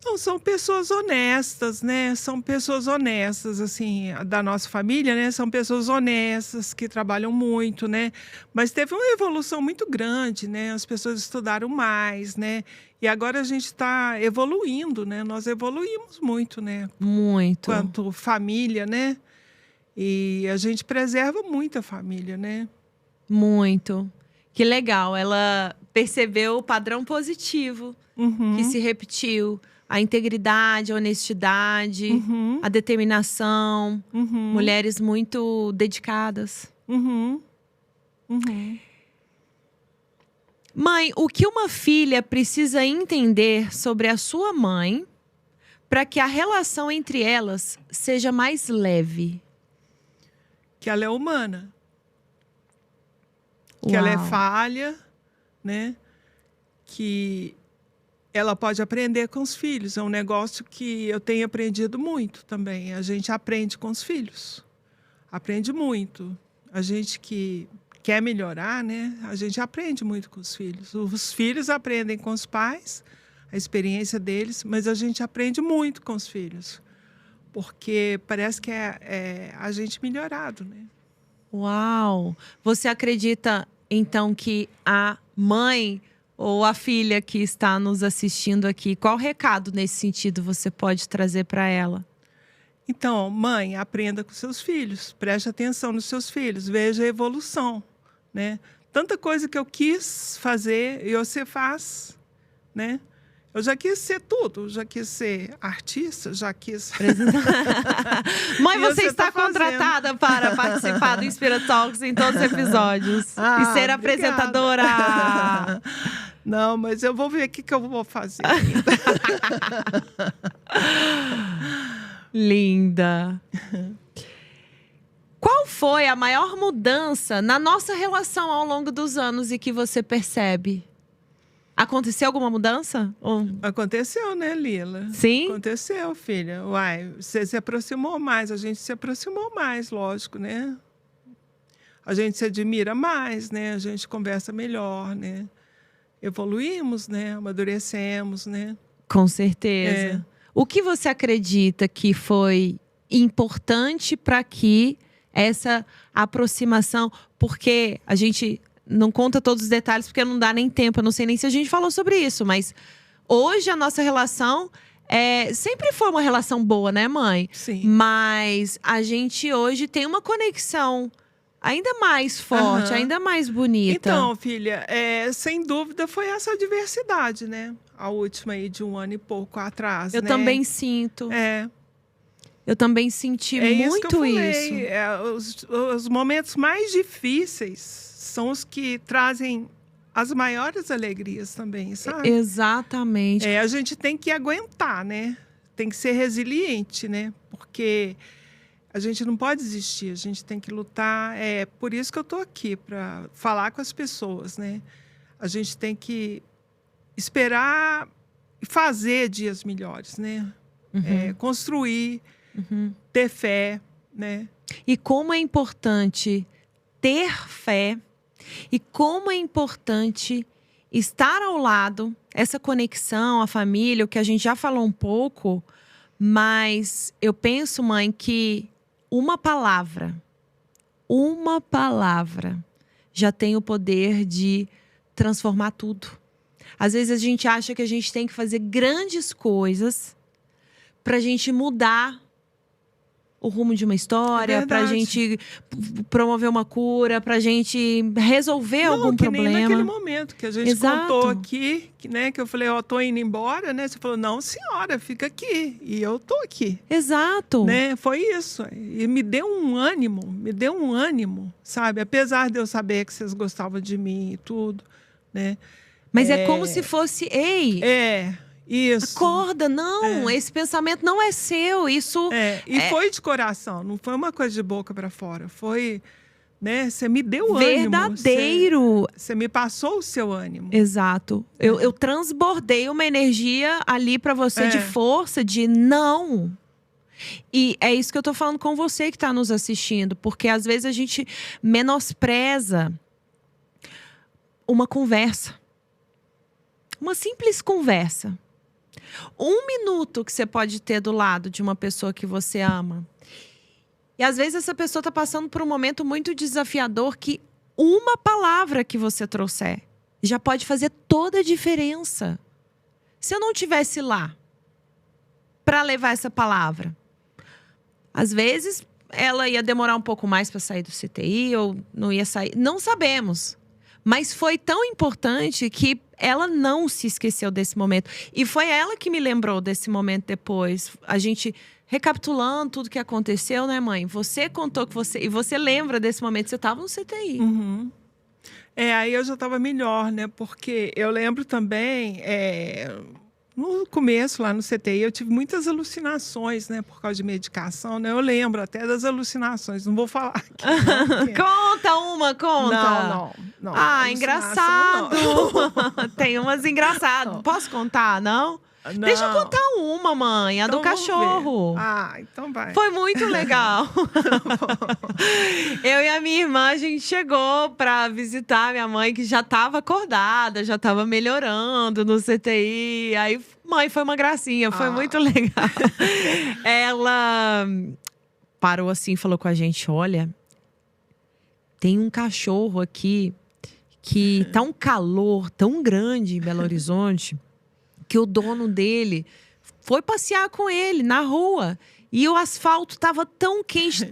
Não, são pessoas honestas, né? São pessoas honestas, assim, da nossa família, né? São pessoas honestas, que trabalham muito, né? Mas teve uma evolução muito grande, né? As pessoas estudaram mais, né? E agora a gente está evoluindo, né? Nós evoluímos muito, né? Muito. Quanto família, né? E a gente preserva muito a família, né? Muito. Que legal, ela percebeu o padrão positivo que se repetiu. A integridade, a honestidade, a determinação. Mulheres muito dedicadas. Mãe, o que uma filha precisa entender sobre a sua mãe para que a relação entre elas seja mais leve? Que ela é humana. Que ela é Uau. falha, né? Que ela pode aprender com os filhos. É um negócio que eu tenho aprendido muito também. A gente aprende com os filhos. Aprende muito. A gente que quer melhorar, né? A gente aprende muito com os filhos. Os filhos aprendem com os pais, a experiência deles, mas a gente aprende muito com os filhos. Porque parece que é a gente melhorado, né? Uau! Você acredita, então, que a mãe ou a filha que está nos assistindo aqui, qual recado nesse sentido você pode trazer para ela? Então, mãe, aprenda com seus filhos. Preste atenção nos seus filhos. Veja a evolução, né? Tanta coisa que eu quis fazer e você faz, né? Eu já quis ser tudo, já quis ser artista, já quis... Mãe, E você você está tá fazendo. contratada para participar do Inspira Talks em todos os episódios. E ser obrigada. apresentadora. Não, mas eu vou ver o que eu vou fazer ainda. Linda. Qual foi a maior mudança na nossa relação ao longo dos anos e que você percebe? Aconteceu alguma mudança? Aconteceu, né, Lila? Sim? Aconteceu, filha. Uai, você se aproximou mais, a gente se aproximou mais, lógico, né? A gente se admira mais, né? A gente conversa melhor, né? Evoluímos, né? Amadurecemos, né? Com certeza. O que você acredita que foi importante para que essa aproximação… Porque a gente não conta todos os detalhes, porque não dá nem tempo. Eu não sei nem se a gente falou sobre isso, mas hoje a nossa relação… sempre foi uma relação boa, né, mãe? Sim. Mas a gente hoje tem uma conexão ainda mais forte, ainda mais bonita. Então, filha, sem dúvida foi essa diversidade, né? A última aí de 1 ano e pouco atrás, Eu né? também sinto. Eu também senti isso que eu muito falei. isso. Os momentos mais difíceis são os que trazem as maiores alegrias também, sabe? Exatamente. A gente tem que aguentar, né? Tem que ser resiliente, né? Porque a gente não pode desistir, a gente tem que lutar. É por isso que eu estou aqui, para falar com as pessoas, né? A gente tem que esperar e fazer dias melhores, né? Construir, ter fé, né? E como é importante ter fé, e como é importante estar ao lado, essa conexão, a família, o que a gente já falou um pouco, mas eu penso, mãe, que uma palavra já tem o poder de transformar tudo. Às vezes a gente acha que a gente tem que fazer grandes coisas pra gente mudar o rumo de uma história, pra gente promover uma cura, pra gente resolver algum problema. Nem naquele momento que a gente contou aqui, né, que eu falei, tô indo embora, né? Você falou, não, senhora, fica aqui. E eu tô aqui. Exato. Né? Foi isso. E me deu um ânimo, sabe? Apesar de eu saber que vocês gostavam de mim e tudo, né? Mas é como se fosse, ei… Isso. Acorda, não, esse pensamento não é seu, isso… foi de coração, não foi uma coisa de boca para fora, foi, né, você me deu verdadeiro. ânimo. Você me passou o seu ânimo. Exato. Eu transbordei uma energia ali para você de força, de não. E é isso que eu tô falando com você que tá nos assistindo, porque às vezes a gente menospreza uma conversa. Uma simples conversa. 1 minuto que você pode ter do lado de uma pessoa que você ama. E às vezes essa pessoa está passando por um momento muito desafiador que uma palavra que você trouxer já pode fazer toda a diferença. Se eu não estivesse lá para levar essa palavra, às vezes ela ia demorar um pouco mais para sair do CTI ou não ia sair. Não sabemos. Mas foi tão importante que ela não se esqueceu desse momento. E foi ela que me lembrou desse momento depois. A gente, recapitulando tudo que aconteceu, né, mãe? Você contou que você… E você lembra desse momento, você estava no CTI. Aí eu já estava melhor, né? Porque eu lembro também… no começo, lá no CTI, eu tive muitas alucinações, né? Por causa de medicação, né? Eu lembro até das alucinações. Não vou falar aqui. Conta uma, conta. Não. Ah, engraçado. Não. Tem umas engraçadas. Não. Posso contar, não? Não. Deixa eu contar uma, mãe. A então do cachorro. Então vai. Foi muito legal. Eu e a minha irmã, a gente chegou pra visitar a minha mãe, que já tava acordada, já tava melhorando no CTI. Aí, mãe, foi uma gracinha, foi muito legal. Ela parou assim e falou com a gente, olha, tem um cachorro aqui que tá um calor tão grande em Belo Horizonte que o dono dele foi passear com ele na rua. E o asfalto estava tão quente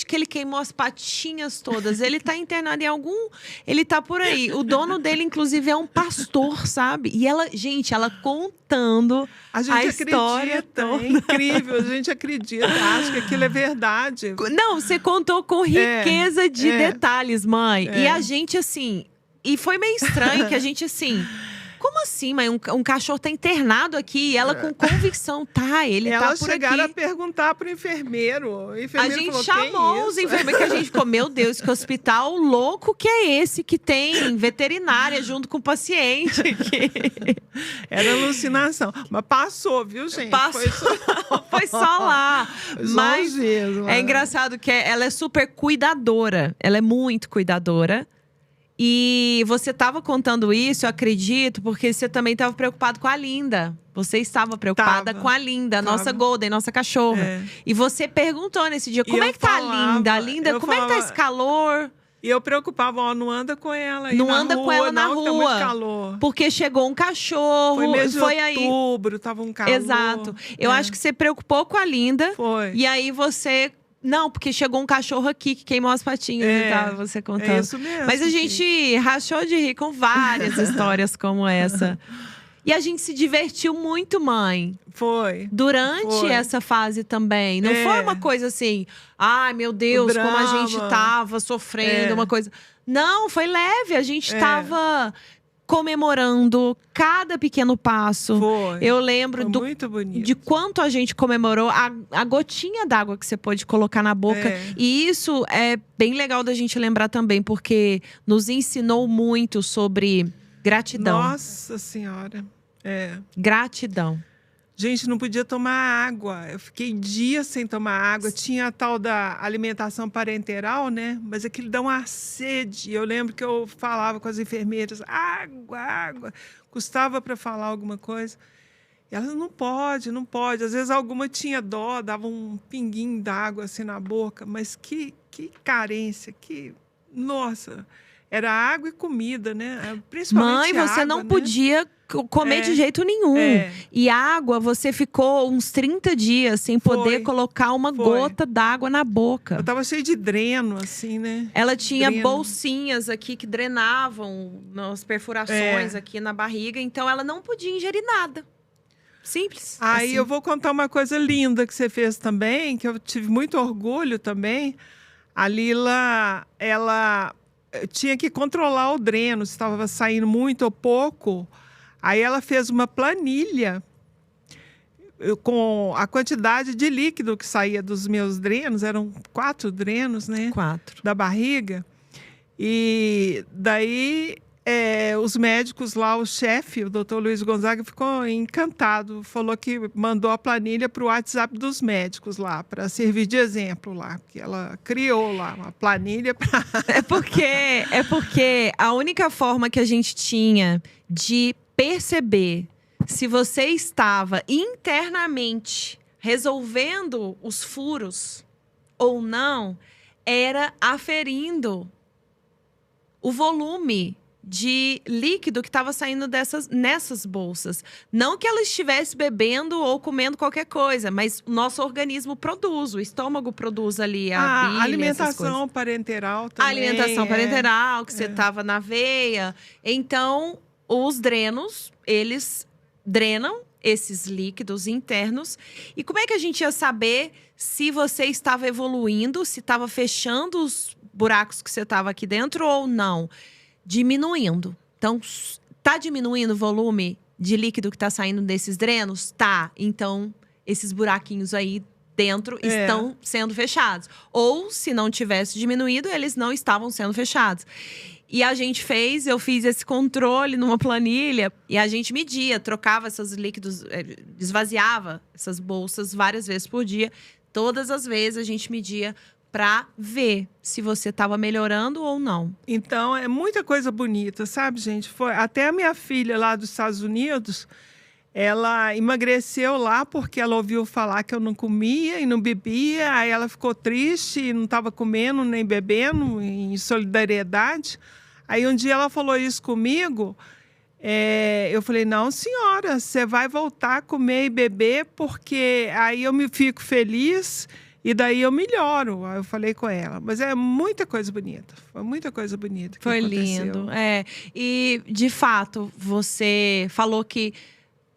que ele queimou as patinhas todas. Ele tá internado em algum… Ele tá por aí. O dono dele, inclusive, é um pastor, sabe? E ela, gente, ela contando a história toda. É incrível, a gente acredita, acha que aquilo é verdade. Não, você contou com riqueza de detalhes, mãe. E a gente, assim… E foi meio estranho que a gente, assim… Como assim, mãe? Um cachorro tá internado aqui e ela com convicção, ele tá por aqui. Elas chegaram a perguntar pro enfermeiro. O enfermeiro a gente falou, chamou os enfermeiros, que a gente ficou, meu Deus, que hospital louco que é esse que tem veterinária junto com o paciente. Era alucinação. Mas passou, viu, gente? Passou. Foi só lá. Mas mesmo, é engraçado que ela é super cuidadora. Ela é muito cuidadora. E você estava contando isso, eu acredito, porque você também estava preocupado com a Linda. Você estava preocupada Tava. com a Linda, Tava. nossa Golden, nossa cachorra. É. E você perguntou nesse dia, E como é eu que tá a falava, Linda? A Linda, eu como é que tá falava- esse calor? E eu preocupava, ó, não anda com ela aí Não na anda rua, com ela na não, que tá rua. muito calor. Porque chegou um cachorro. Foi mês de aí. outubro, tava um calor. Exato. Eu É. acho que você preocupou com a Linda. Foi. E aí você… Não, porque chegou um cachorro aqui que queimou as patinhas e tal, você contando. É isso mesmo. Mas a gente rachou de rir com várias histórias como essa. E a gente se divertiu muito, mãe. Foi. Durante Foi. essa fase também. Não É. foi uma coisa assim… Ai, meu Deus, O como a drama. gente tava sofrendo, É. uma coisa… Não, foi leve. A gente É. tava comemorando cada pequeno passo. Foi. Eu lembro Foi do muito bonito. de quanto a gente comemorou a gotinha d'água que você pôde colocar na boca. É. E isso é bem legal da gente lembrar também, porque nos ensinou muito sobre gratidão. Nossa Senhora. É. Gratidão. Gente, não podia tomar água. Eu fiquei dias sem tomar água. Tinha a tal da alimentação parenteral, né? Mas aquilo dá uma sede. Eu lembro que eu falava com as enfermeiras: água, água. Custava para falar alguma coisa. E elas: não pode, não pode. Às vezes alguma tinha dó, dava um pinguinho d'água assim na boca. Mas que carência, Nossa, era água e comida, né? Principalmente Mãe, você água, não né? podia comer É. de jeito nenhum. É. E água, você ficou uns 30 dias sem poder Foi. colocar uma Foi. gota d'água na boca. Eu tava cheio de dreno, assim, né? Ela tinha Dreno. bolsinhas aqui que drenavam nas perfurações É. aqui na barriga. Então, ela não podia ingerir nada. Simples. Aí assim. eu vou contar uma coisa linda que você fez também, que eu tive muito orgulho também. A Lila, ela tinha que controlar o dreno, se estava saindo muito ou pouco. Aí ela fez uma planilha com a quantidade de líquido que saía dos meus drenos. Eram 4 drenos, né? 4. Da barriga. E daí os médicos lá, o chefe, o doutor Luiz Gonzaga, ficou encantado. Falou que mandou a planilha para o WhatsApp dos médicos lá, para servir de exemplo lá. Porque ela criou lá uma planilha para… É porque a única forma que a gente tinha de perceber se você estava internamente resolvendo os furos ou não era aferindo o volume de líquido que estava saindo nessas bolsas. Não que ela estivesse bebendo ou comendo qualquer coisa, mas o nosso organismo produz, o estômago produz ali a bilha, alimentação parenteral também. a alimentação parenteral, que você estava na veia. Então, os drenos, eles drenam esses líquidos internos. E como é que a gente ia saber se você estava evoluindo, se estava fechando os buracos que você estava aqui dentro ou não? Diminuindo. Então, tá diminuindo o volume de líquido que tá saindo desses drenos? Tá. Então, esses buraquinhos aí dentro estão sendo fechados. Ou, se não tivesse diminuído, eles não estavam sendo fechados. E eu fiz esse controle numa planilha e a gente media, trocava esses líquidos, esvaziava essas bolsas várias vezes por dia. Todas as vezes a gente media para ver se você estava melhorando ou não. Então, é muita coisa bonita, sabe, gente? Até a minha filha lá dos Estados Unidos, ela emagreceu lá porque ela ouviu falar que eu não comia e não bebia. Aí ela ficou triste e não estava comendo nem bebendo, em solidariedade. Aí um dia ela falou isso comigo. Eu falei: não, senhora, você vai voltar a comer e beber porque aí eu me fico feliz e daí eu melhoro. Aí eu falei com ela. Mas é muita coisa bonita. Foi muita coisa bonita que Foi aconteceu. lindo. E, de fato, você falou que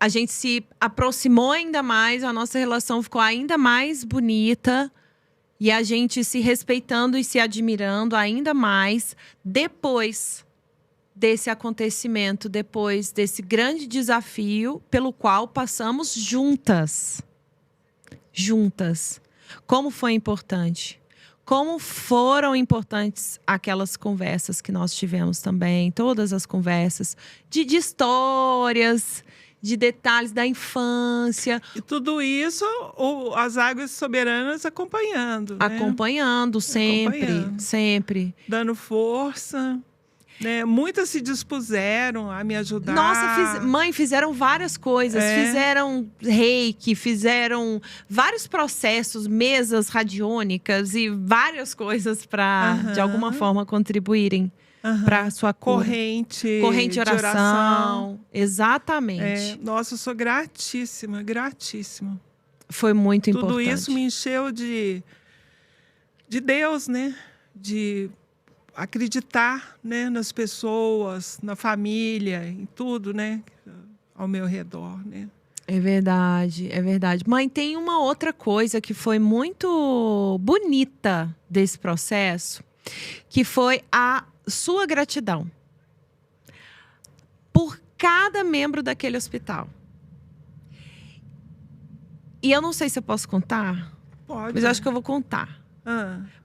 a gente se aproximou ainda mais, a nossa relação ficou ainda mais bonita. E a gente se respeitando e se admirando ainda mais depois desse acontecimento, depois desse grande desafio pelo qual passamos juntas. Juntas. Como foi importante? Como foram importantes aquelas conversas que nós tivemos também, todas as conversas de histórias, de detalhes da infância. E tudo isso, as águas soberanas acompanhando, né? Acompanhando sempre, Acompanhando. sempre. Dando força. né? Muitas se dispuseram a me ajudar. Nossa, mãe, fizeram várias coisas. Fizeram reiki, fizeram vários processos, mesas radiônicas e várias coisas para, de alguma forma, contribuírem para a sua cura. Corrente de oração. Exatamente. Nossa, eu sou gratíssima, gratíssima. Foi muito importante. Tudo isso me encheu de Deus, né? De acreditar, né, nas pessoas, na família, em tudo, né, ao meu redor, né? É verdade, é verdade. Mãe, tem uma outra coisa que foi muito bonita desse processo, que foi a sua gratidão por cada membro daquele hospital. E eu não sei se eu posso contar, Pode. mas eu acho que eu vou contar.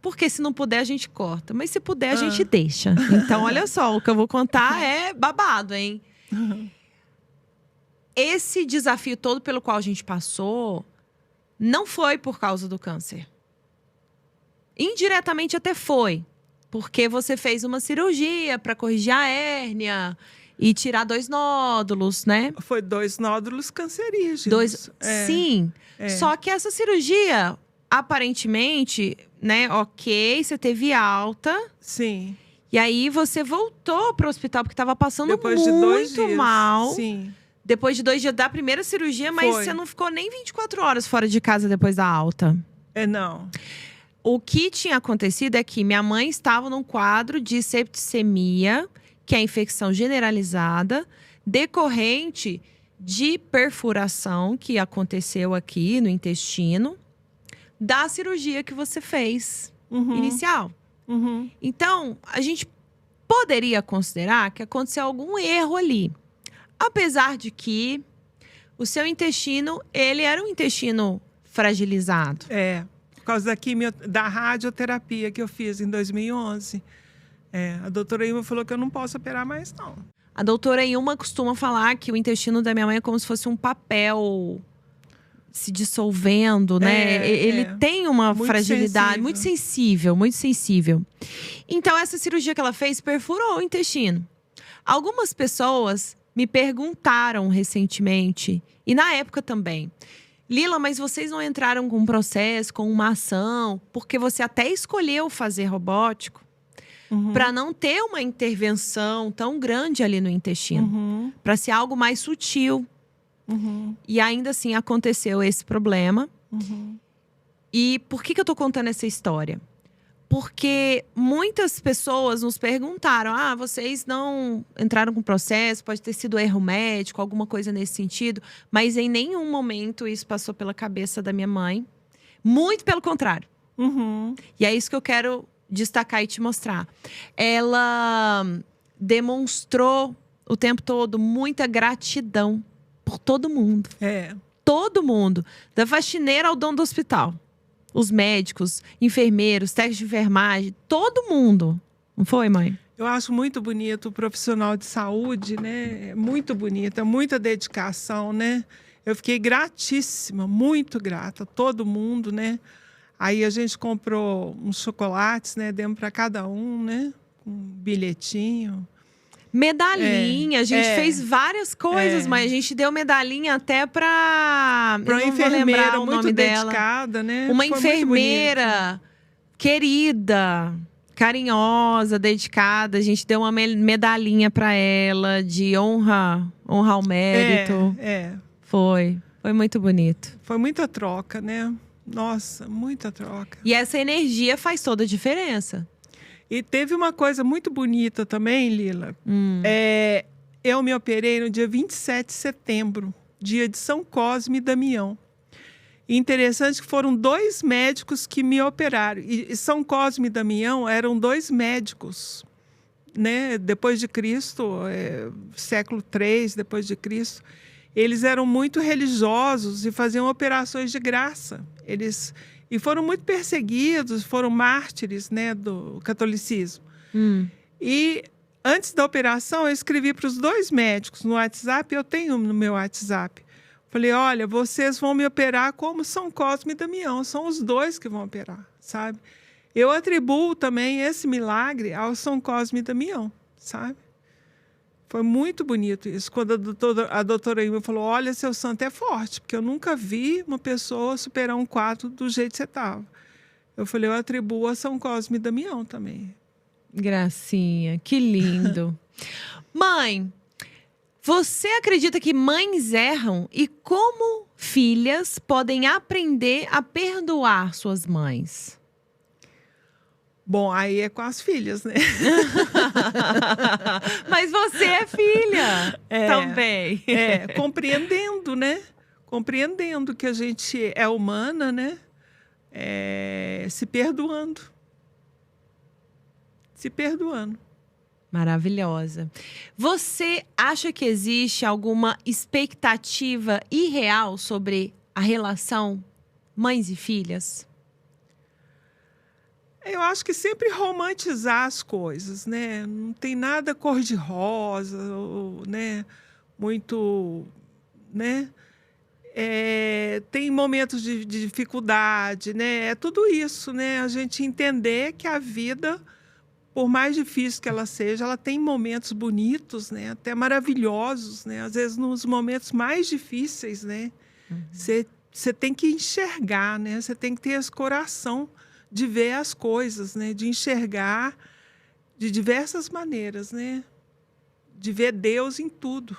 Porque se não puder, a gente corta. Mas se puder, a gente deixa. Então, olha só, o que eu vou contar é babado, hein? Esse desafio todo pelo qual a gente passou não foi por causa do câncer. Indiretamente até foi. Porque você fez uma cirurgia para corrigir a hérnia e tirar 2 nódulos, né? Foi 2 nódulos cancerígenos. Sim. Só que essa cirurgia, aparentemente, né? Ok, você teve alta. Sim. E aí você voltou para o hospital porque estava passando Depois de 2 muito dias. mal. Sim. Depois de 2 dias da primeira cirurgia, mas você não ficou nem 24 horas fora de casa depois da alta. Não. O que tinha acontecido é que minha mãe estava num quadro de septicemia, que é infecção generalizada, decorrente de perfuração que aconteceu aqui no intestino, da cirurgia que você fez inicial. Então, a gente poderia considerar que aconteceu algum erro ali. Apesar de que o seu intestino, ele era um intestino fragilizado. Por causa da radioterapia que eu fiz em 2011. A doutora Ilma falou que eu não posso operar mais, não. A doutora Ilma costuma falar que o intestino da minha mãe é como se fosse um papel se dissolvendo, né? Ele tem uma muito fragilidade muito sensível, muito sensível. Então, essa cirurgia que ela fez perfurou o intestino. Algumas pessoas me perguntaram recentemente, e na época também, Lila, mas vocês não entraram com um processo, com uma ação, porque você até escolheu fazer robótico para não ter uma intervenção tão grande ali no intestino, para ser algo mais sutil. E ainda assim aconteceu esse problema. E por que eu tô contando essa história? Porque muitas pessoas nos perguntaram: vocês não entraram com processo, pode ter sido erro médico, alguma coisa nesse sentido. Mas em nenhum momento isso passou pela cabeça da minha mãe. Muito pelo contrário. E é isso que eu quero destacar e te mostrar. Ela demonstrou o tempo todo muita gratidão por todo mundo. Todo mundo. Da faxineira ao dono do hospital. Os médicos, enfermeiros, técnicos de enfermagem, todo mundo. Não foi, mãe? Eu acho muito bonito o profissional de saúde, né? É muito bonito, é muita dedicação, né? Eu fiquei gratíssima, muito grata a todo mundo, né? Aí a gente comprou uns chocolates, né? Demos para cada um, né? Um bilhetinho. Medalhinha, a gente fez várias coisas, mas a gente deu medalhinha até para uma enfermeira muito dedicada, né? Uma enfermeira querida, carinhosa, dedicada. A gente deu uma medalhinha para ela de honra ao mérito. Foi muito bonito. Foi muita troca, né? Nossa, muita troca. E essa energia faz toda a diferença. E teve uma coisa muito bonita também, Lila. Eu me operei no dia 27 de setembro, dia de São Cosme e Damião. E interessante que foram 2 médicos que me operaram. E São Cosme e Damião eram 2 médicos, né? Depois de Cristo, século III depois de Cristo. Eles eram muito religiosos e faziam operações de graça. E foram muito perseguidos, foram mártires, né, do catolicismo. E antes da operação, eu escrevi para os 2 médicos no WhatsApp, eu tenho no meu WhatsApp. Falei, olha, vocês vão me operar como São Cosme e Damião, são os 2 que vão operar, sabe? Eu atribuo também esse milagre ao São Cosme e Damião, sabe? Foi muito bonito isso. Quando a doutora Ilma falou, olha, seu santo é forte, porque eu nunca vi uma pessoa superar um 4 do jeito que você estava. Eu falei, eu atribuo a São Cosme e Damião também. Gracinha, que lindo. Mãe, você acredita que mães erram e como filhas podem aprender a perdoar suas mães? Bom, aí é com as filhas, né? Mas você é filha também. Compreendendo, né? Compreendendo que a gente é humana, né? Se perdoando. Se perdoando. Maravilhosa. Você acha que existe alguma expectativa irreal sobre a relação mães e filhas? Eu acho que sempre romantizar as coisas, né? Não tem nada cor-de-rosa, né? Muito, né? Tem momentos de dificuldade, né? É tudo isso, né? A gente entender que a vida, por mais difícil que ela seja, ela tem momentos bonitos, né? Até maravilhosos, né? Às vezes, nos momentos mais difíceis, né? Você tem que enxergar, né? Você tem que ter esse coração de ver as coisas, né? De enxergar de diversas maneiras, né? De ver Deus em tudo.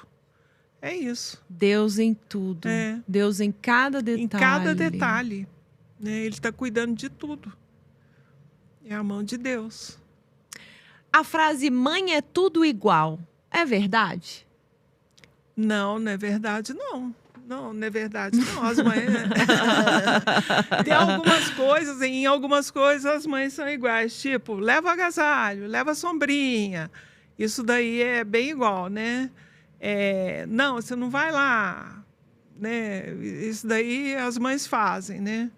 É isso. Deus em tudo. Deus em cada detalhe. Em cada detalhe. Né? Ele está cuidando de tudo. É a mão de Deus. A frase mãe é tudo igual, é verdade? Não, não é verdade, não. Não é verdade, não. As mães... Tem algumas coisas, em algumas coisas as mães são iguais. Tipo, leva agasalho, leva sombrinha. Isso daí é bem igual, né? Não, você não vai lá. Né? Isso daí as mães fazem, né?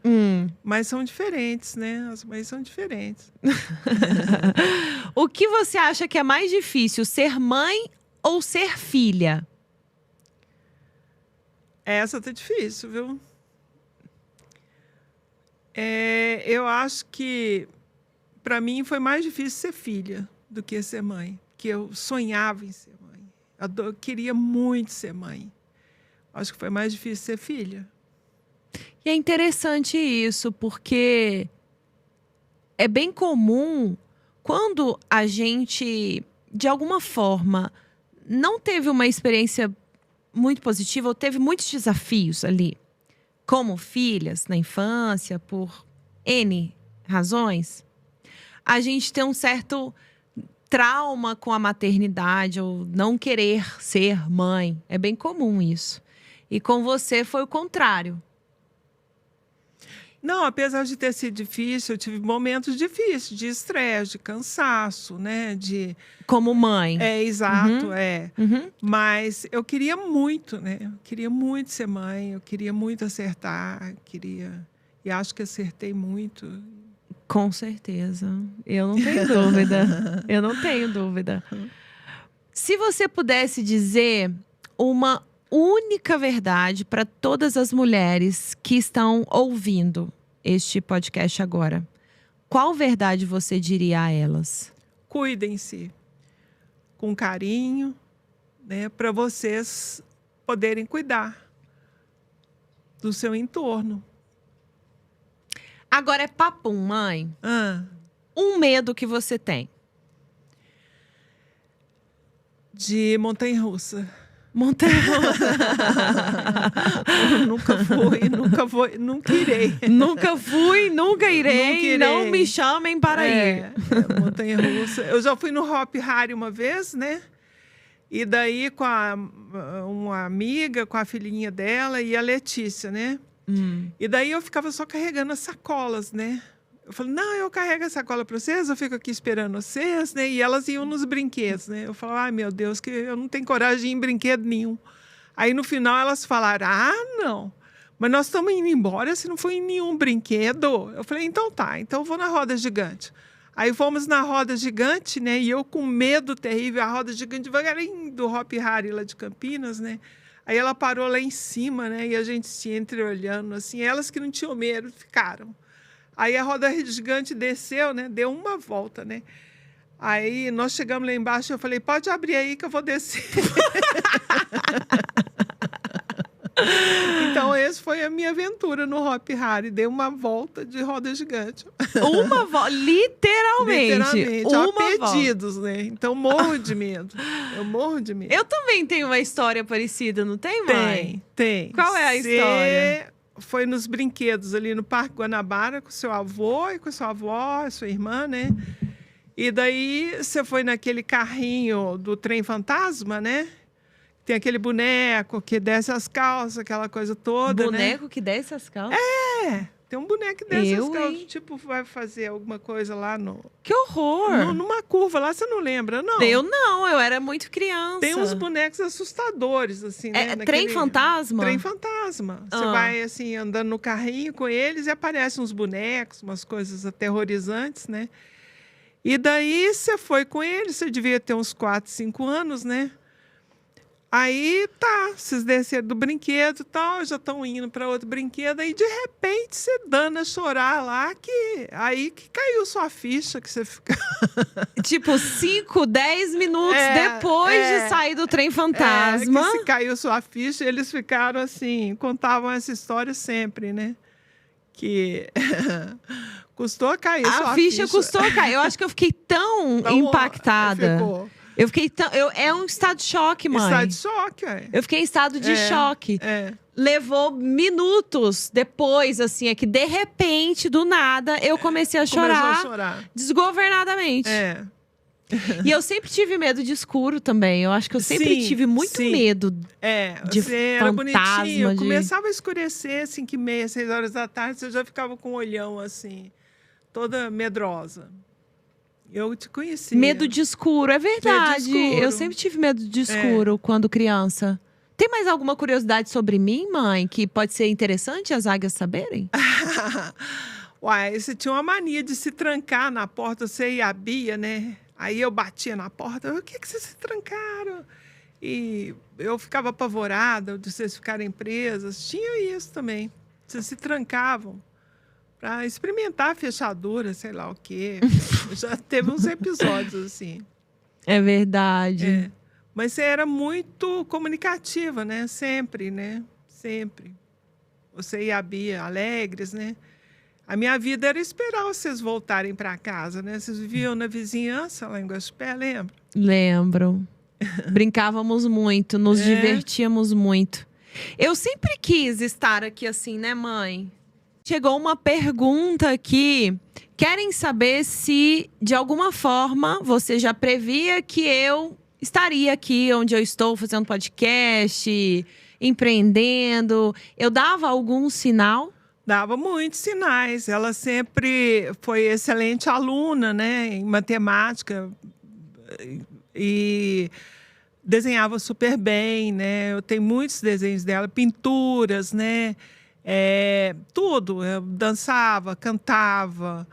Mas são diferentes, né? As mães são diferentes. O que você acha que é mais difícil, ser mãe ou ser filha? Essa tá difícil, viu? Eu acho que, para mim, foi mais difícil ser filha do que ser mãe. Porque eu sonhava em ser mãe. Eu queria muito ser mãe. Acho que foi mais difícil ser filha. E é interessante isso, porque é bem comum quando a gente, de alguma forma, não teve uma experiência muito positiva ou teve muitos desafios ali, como filhas na infância, por N razões, a gente tem um certo trauma com a maternidade ou não querer ser mãe. É bem comum isso. E com você foi o contrário. Não, apesar de ter sido difícil, eu tive momentos difíceis, de estresse, de cansaço, né? Como mãe. Exato, Mas eu queria muito, né? Eu queria muito ser mãe, eu queria muito acertar, e acho que acertei muito. Com certeza. Eu não tenho dúvida. Eu não tenho dúvida. Se você pudesse dizer uma única verdade para todas as mulheres que estão ouvindo este podcast agora, qual verdade você diria a elas? Cuidem-se com carinho, né, para vocês poderem cuidar do seu entorno. Agora é papum, mãe. Um medo que você tem? De montanha-russa. Montanha-russa. Nunca fui, nunca irei. Nunca fui, nunca irei. Não me chamem para ir. Montanha-russa. Eu já fui no Hop Hari uma vez, né? E daí com uma amiga, com a filhinha dela e a Letícia, né? E daí eu ficava só carregando as sacolas, né? Eu falei, não, eu carrego a sacola para vocês, eu fico aqui esperando vocês, né? E elas iam nos brinquedos, né? Eu falava, ai, meu Deus, que eu não tenho coragem de ir em brinquedo nenhum. Aí, no final, elas falaram, não, mas nós estamos indo embora, se não for em nenhum brinquedo. Eu falei, então tá, então eu vou na roda gigante. Aí fomos na roda gigante, né? E eu com medo terrível, a roda gigante devagarinho do Hop Hari lá de Campinas, né? Aí ela parou lá em cima, né? E a gente se entreolhando, assim, elas que não tinham medo ficaram. Aí a roda gigante desceu, né? Deu uma volta, né? Aí nós chegamos lá embaixo, eu falei, pode abrir aí que eu vou descer. Então, essa foi a minha aventura no Hop Hari. Dei uma volta de roda gigante. Uma volta, literalmente. Literalmente, a pedidos, né? Então, morro de medo. Eu morro de medo. Eu também tenho uma história parecida, não tem, mãe? Tem. Qual é a história? Foi nos brinquedos ali no Parque Guanabara com seu avô e com sua avó, sua irmã, né? E daí você foi naquele carrinho do trem fantasma, né? Tem aquele boneco que desce as calças, aquela coisa toda, Boneco né? que desce as calças? Tem um boneco que desce as calças. hein? Tipo, vai fazer alguma coisa lá Que horror! numa curva lá, você não lembra, não? Eu era muito criança. Tem uns bonecos assustadores, assim, né? Trem fantasma? Trem fantasma. Você vai, assim, andando no carrinho com eles e aparecem uns bonecos, umas coisas aterrorizantes, né? E daí você foi com eles, você devia ter uns 4, 5 anos, né? Aí, vocês desceram do brinquedo e tal, já estão indo para outro brinquedo, aí de repente você dando a chorar lá, aí que caiu sua ficha, que você fica... Tipo, 5, 10 minutos depois de sair do trem fantasma. Que se caiu sua ficha, eles ficaram assim, contavam essa história sempre, né? Que custou cair sua ficha. A ficha custou cair. Eu acho que eu fiquei tão impactada. Eu fiquei é um estado de choque, mãe. Estado de choque, Eu fiquei em estado de choque. Levou minutos depois, assim, é que de repente, do nada, eu comecei a chorar desgovernadamente. E eu sempre tive medo de escuro também. Eu acho que eu sempre tive muito medo de você era fantasma. Bonitinho. Começava a escurecer, 5h30, 6 horas da tarde, você já ficava com um olhão, assim, toda medrosa. Eu te conhecia. Medo de escuro, é verdade. Eu sempre tive medo de escuro quando criança. Tem mais alguma curiosidade sobre mim, mãe, que pode ser interessante as águias saberem? Uai, você tinha uma mania de se trancar na porta, você e a Bia, né? Aí eu batia na porta, o que vocês se trancaram? E eu ficava apavorada de vocês ficarem presas. Tinha isso também. Vocês se trancavam para experimentar a fechadura, sei lá o quê. Já teve uns episódios assim. É verdade. Mas você era muito comunicativa, né? Sempre, né? Sempre. Você e a Bia alegres, né? A minha vida era esperar vocês voltarem para casa, né? Vocês viviam na vizinhança lá em Guaxupé, lembra? Lembro. Brincávamos muito, nos divertíamos muito. Eu sempre quis estar aqui assim, né, mãe? Chegou uma pergunta aqui. Querem saber se, de alguma forma, você já previa que eu estaria aqui onde eu estou, fazendo podcast, empreendendo. Eu dava algum sinal? Dava muitos sinais. Ela sempre foi excelente aluna, né, em matemática e desenhava super bem, né? Eu tenho muitos desenhos dela, pinturas, né? Tudo. Eu dançava, cantava,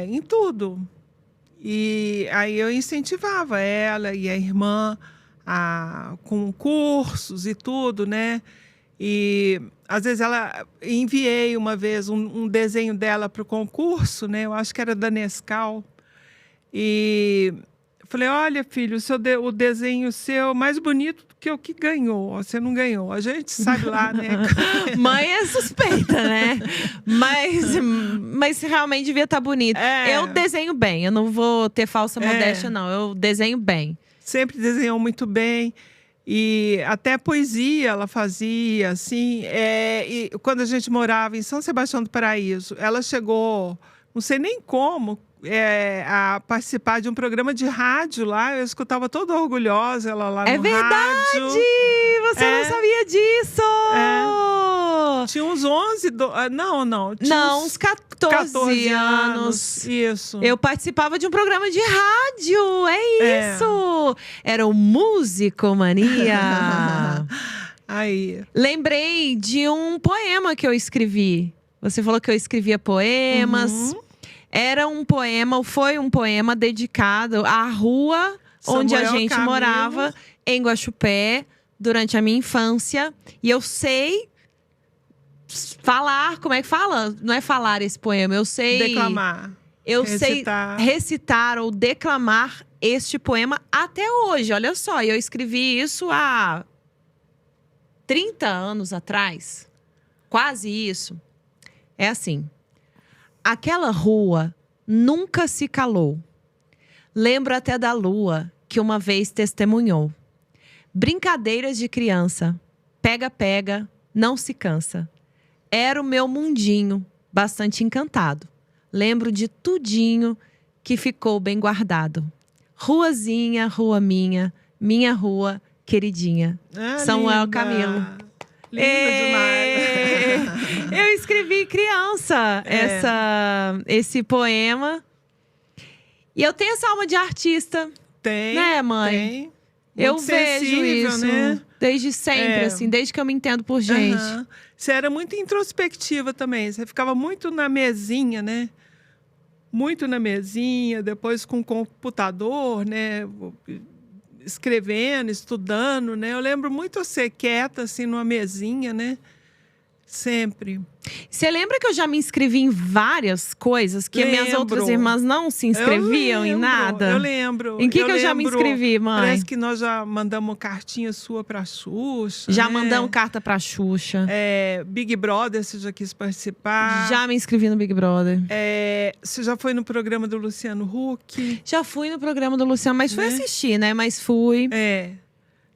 em tudo. E aí eu incentivava ela e a irmã com cursos e tudo, né? E às vezes enviei uma vez um desenho dela para o concurso, né? Eu acho que era da Nescau. E falei, olha, filho, o desenho seu é mais bonito do que o que ganhou. Você não ganhou. A gente sabe lá, né? Mãe é suspeita, né? Mas realmente devia estar bonito. Eu desenho bem. Eu não vou ter falsa modéstia, não. Eu desenho bem. Sempre desenhou muito bem. E até poesia ela fazia, assim. E quando a gente morava em São Sebastião do Paraíso, ela chegou, não sei nem como, a participar de um programa de rádio lá. Eu escutava toda orgulhosa ela lá no rádio. É verdade! Você não sabia disso! Tinha uns 11... Não, uns 14 anos. Isso. Eu participava de um programa de rádio. É isso! Era o Musicomania. Aí. Lembrei de um poema que eu escrevi. Você falou que eu escrevia poemas. Foi um poema dedicado à rua onde a gente morava, em Guaxupé, durante a minha infância. E eu sei falar, como é que fala? Não é falar esse poema, eu sei... Eu sei recitar ou declamar este poema até hoje. Olha só, eu escrevi isso há 30 anos atrás. Quase isso. É assim. Aquela rua nunca se calou. Lembro até da lua que uma vez testemunhou. Brincadeiras de criança. Pega, pega, não se cansa. Era o meu mundinho, bastante encantado. Lembro de tudinho que ficou bem guardado. Ruazinha, rua minha rua, queridinha. Samuel linda. Camilo. Linda demais. Eu escrevi criança esse poema. E eu tenho essa alma de artista. Tem, né, mãe? Tem. Muito eu vejo sensível, isso, né? Desde sempre, assim, desde que eu me entendo por gente. Você era muito introspectiva também. Você ficava muito na mesinha, né? Muito na mesinha, depois com o computador, né? Escrevendo, estudando, né? Eu lembro muito você quieta, assim, numa mesinha, né? Sempre. Você lembra que eu já me inscrevi em várias coisas que minhas outras irmãs não se inscreviam em nada? Eu lembro. Em que eu já me inscrevi, mãe? Parece que nós já mandamos cartinha sua pra Xuxa. Já né? mandamos carta pra Xuxa. Big Brother, você já quis participar. Já me inscrevi no Big Brother. Você já foi no programa do Luciano Huck. Já fui no programa do Luciano, mas fui assistir, né? Mas fui.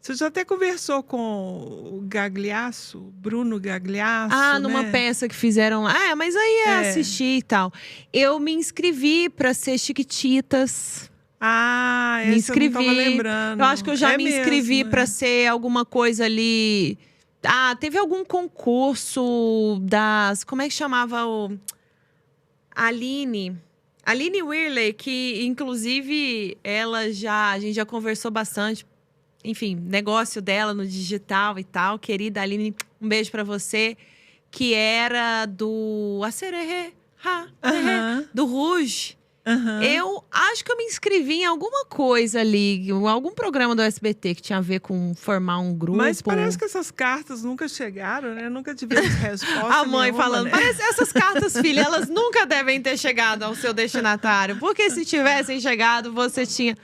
Você já até conversou com o Gagliasso, Bruno Gagliasso, numa peça que fizeram lá. Mas aí assistir e tal. Eu me inscrevi pra ser Chiquititas. Me inscrevi. Eu não tava lembrando. Eu acho que eu já me inscrevi pra ser alguma coisa ali. Teve algum concurso das... Como é que chamava o... Aline Whirley, que inclusive a gente já conversou bastante. Enfim, negócio dela no digital e tal. Querida Aline, um beijo pra você. Que era do Acererê, do Rouge. Eu acho que eu me inscrevi em alguma coisa ali. Algum programa do SBT que tinha a ver com formar um grupo. Mas parece que essas cartas nunca chegaram, né? Nunca tivemos resposta A mãe nenhuma, falando, né? parece essas cartas, filha, elas nunca devem ter chegado ao seu destinatário. Porque se tivessem chegado, você tinha...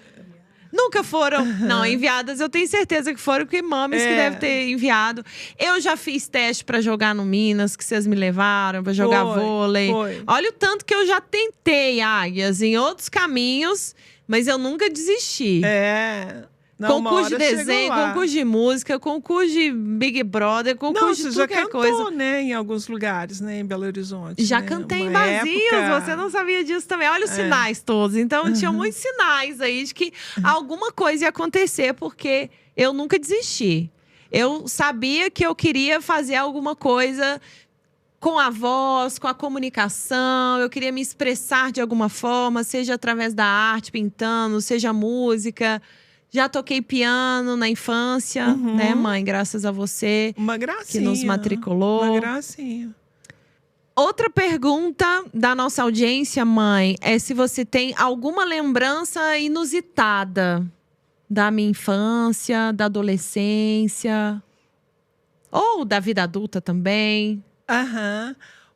Nunca foram, não, enviadas. Eu tenho certeza que foram, porque mames que devem ter enviado. Eu já fiz teste pra jogar no Minas, que vocês me levaram pra jogar vôlei. Olha o tanto que eu já tentei, Águias, em outros caminhos, mas eu nunca desisti. Não, concurso de desenho, concurso de música, concurso de Big Brother, concurso de qualquer coisa. Você já cantou, né, em alguns lugares, né, em Belo Horizonte. Já né? cantei em Uma Basilos, época... você não sabia disso também. Olha os sinais todos. Então, tinha muitos sinais aí de que alguma coisa ia acontecer, porque eu nunca desisti. Eu sabia que eu queria fazer alguma coisa com a voz, com a comunicação. Eu queria me expressar de alguma forma, seja através da arte, pintando, seja música. Já toquei piano na infância, né, mãe? Graças a você. Uma gracinha. Que nos matriculou. Uma gracinha. Outra pergunta da nossa audiência, mãe, é se você tem alguma lembrança inusitada da minha infância, da adolescência, ou da vida adulta também.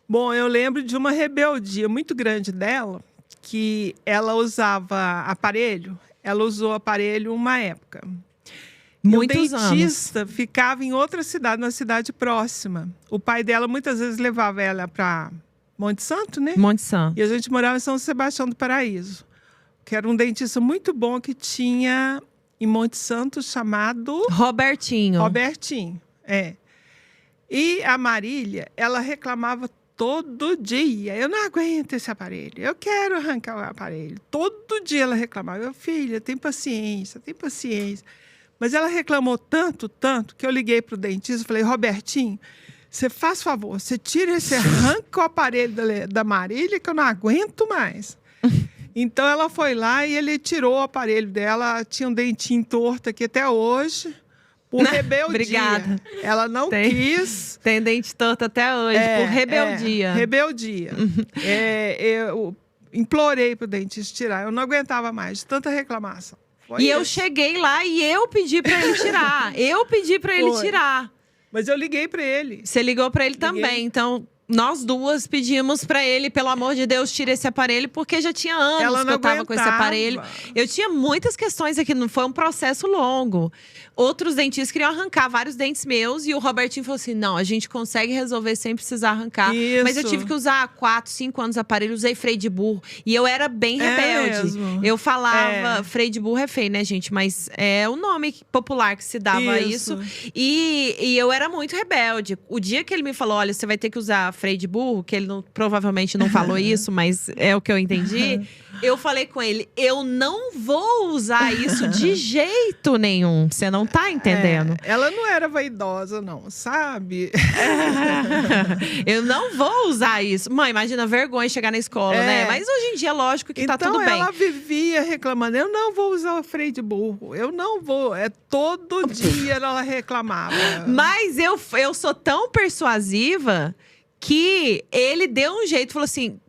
Bom, eu lembro de uma rebeldia muito grande dela, que ela usava aparelho. Ela usou aparelho uma época. Muitos anos. O dentista ficava em outra cidade, numa cidade próxima. O pai dela muitas vezes levava ela para Monte Santo, né? Monte Santo. E a gente morava em São Sebastião do Paraíso, que era um dentista muito bom que tinha em Monte Santo, chamado... Robertinho. E a Marília, ela reclamava todo dia. Eu não aguento esse aparelho. Eu quero arrancar o aparelho. Todo dia ela reclamava. Eu, filha, tem paciência, tem paciência. Mas ela reclamou tanto, que eu liguei para o dentista e falei, Robertinho, você faz favor, você tira esse, arranca o aparelho da Marília, que eu não aguento mais. Então ela foi lá e ele tirou o aparelho dela. Tinha um dentinho torto aqui até hoje. Por rebeldia. Obrigada. Ela não quis. Tem dente torto até hoje, por rebeldia. Rebeldia. Eu implorei pro dentista tirar. Eu não aguentava mais de tanta reclamação. Eu cheguei lá e eu pedi para ele tirar. Ele tirar. Mas eu liguei para ele. Você ligou para ele também. Então, nós duas pedimos pra ele, pelo amor de Deus, tira esse aparelho, porque já tinha anos Ela que não eu tava com esse aguentava. aparelho. Eu tinha muitas questões aqui, não foi um processo longo. Outros dentistas queriam arrancar vários dentes meus e o Robertinho falou assim: não, a gente consegue resolver sem precisar arrancar. Mas eu Isso. tive que usar 4, 5 anos aparelho, usei freio de burro. E eu era bem rebelde. mesmo. Eu falava, freio de burro é feio, né, gente? Mas é o nome popular que se dava a isso. E eu era muito rebelde. O dia que ele me falou: olha, você vai ter que usar freio de burro, que ele provavelmente não falou isso, mas é o que eu entendi. Eu falei com ele: eu não vou usar isso de jeito nenhum. Você não tá entendendo. Ela não era vaidosa, não, sabe? Eu não vou usar isso. Mãe, imagina a vergonha chegar na escola, né? Mas hoje em dia, lógico que então, tá tudo bem. ela vivia reclamando: eu não vou usar o freio de burro, eu não vou. Todo dia ela reclamava. Mas eu sou tão persuasiva que ele deu um jeito, falou assim: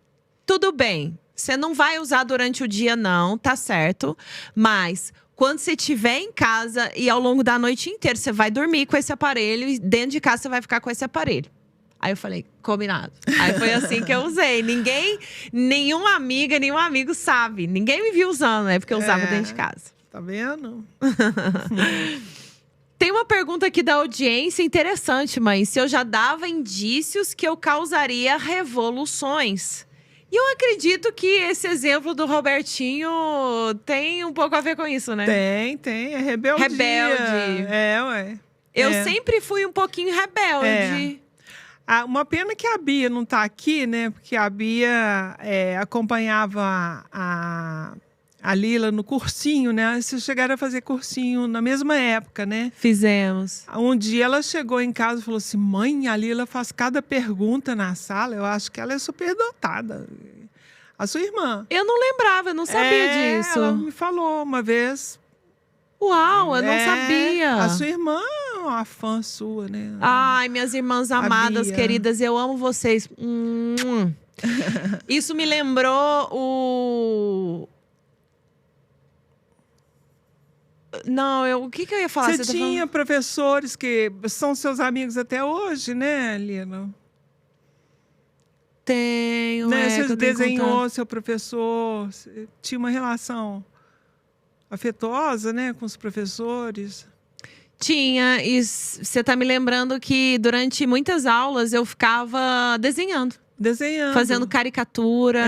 tudo bem, você não vai usar durante o dia, não, tá certo. Mas quando você estiver em casa e ao longo da noite inteira, você vai dormir com esse aparelho e dentro de casa você vai ficar com esse aparelho. Aí eu falei: combinado. Aí foi assim que eu usei. Nenhuma amiga, nenhum amigo sabe. Ninguém me viu usando, né? Porque eu usava dentro de casa. Tá vendo? Tem uma pergunta aqui da audiência interessante, mãe. Se eu já dava indícios que eu causaria revoluções. E eu acredito que esse exemplo do Robertinho tem um pouco a ver com isso, né? Tem. É rebeldia. Rebelde. Ué. Eu sempre fui um pouquinho rebelde. Uma pena que a Bia não tá aqui, né? Porque a Bia acompanhava a Lila no cursinho, né? Vocês chegaram a fazer cursinho na mesma época, né? Fizemos. Um dia ela chegou em casa e falou assim: mãe, a Lila faz cada pergunta na sala. Eu acho que ela é superdotada. A sua irmã. Eu não lembrava, eu não sabia disso. Ela me falou uma vez. Uau, eu não sabia. A sua irmã é uma fã sua, né? Ai, minhas irmãs amadas, Bia. queridas, eu amo vocês. Isso me lembrou o... Não, o que eu ia falar? Você tinha professores que são seus amigos até hoje, né, Lina? Tenho, né? que Você eu tenho desenhou seu professor, você tinha uma relação afetuosa, né, com os professores? Tinha, e você tá me lembrando que durante muitas aulas eu ficava desenhando. Fazendo caricatura.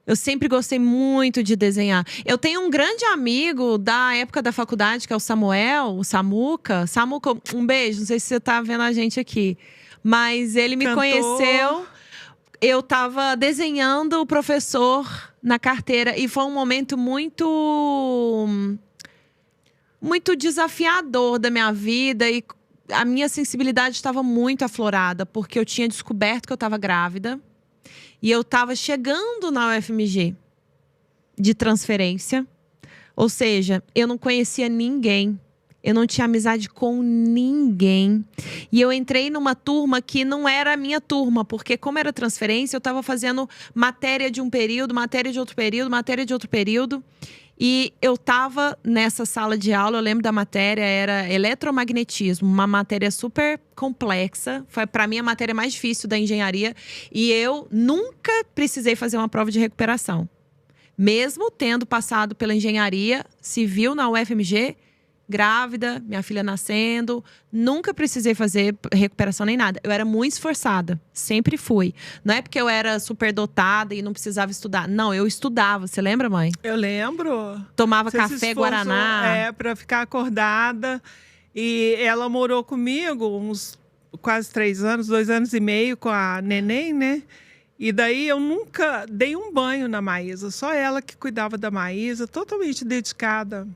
Eu sempre gostei muito de desenhar. Eu tenho um grande amigo da época da faculdade, que é o Samuel, o Samuca. Samuca, um beijo, não sei se você tá vendo a gente aqui. Mas ele me conheceu, eu tava desenhando o professor na carteira. E foi um momento muito desafiador da minha vida. E a minha sensibilidade estava muito aflorada, porque eu tinha descoberto que eu estava grávida. E eu estava chegando na UFMG de transferência. Ou seja, eu não conhecia ninguém. Eu não tinha amizade com ninguém. E eu entrei numa turma que não era a minha turma. Porque como era transferência, eu estava fazendo matéria de um período, matéria de outro período, matéria de outro período. E eu estava nessa sala de aula, eu lembro da matéria, era eletromagnetismo, uma matéria super complexa. Foi, para mim, a matéria mais difícil da engenharia. E eu nunca precisei fazer uma prova de recuperação. Mesmo tendo passado pela engenharia civil na UFMG, grávida, minha filha nascendo, nunca precisei fazer recuperação nem nada. Eu era muito esforçada, sempre fui. Não é porque eu era superdotada e não precisava estudar. Não, eu estudava. Você lembra, mãe? Eu lembro. Tomava Você café, guaraná. Para ficar acordada. E ela morou comigo uns quase 3 anos, 2 anos e meio com a neném, né? E daí eu nunca dei um banho na Maísa. Só ela que cuidava da Maísa, totalmente dedicada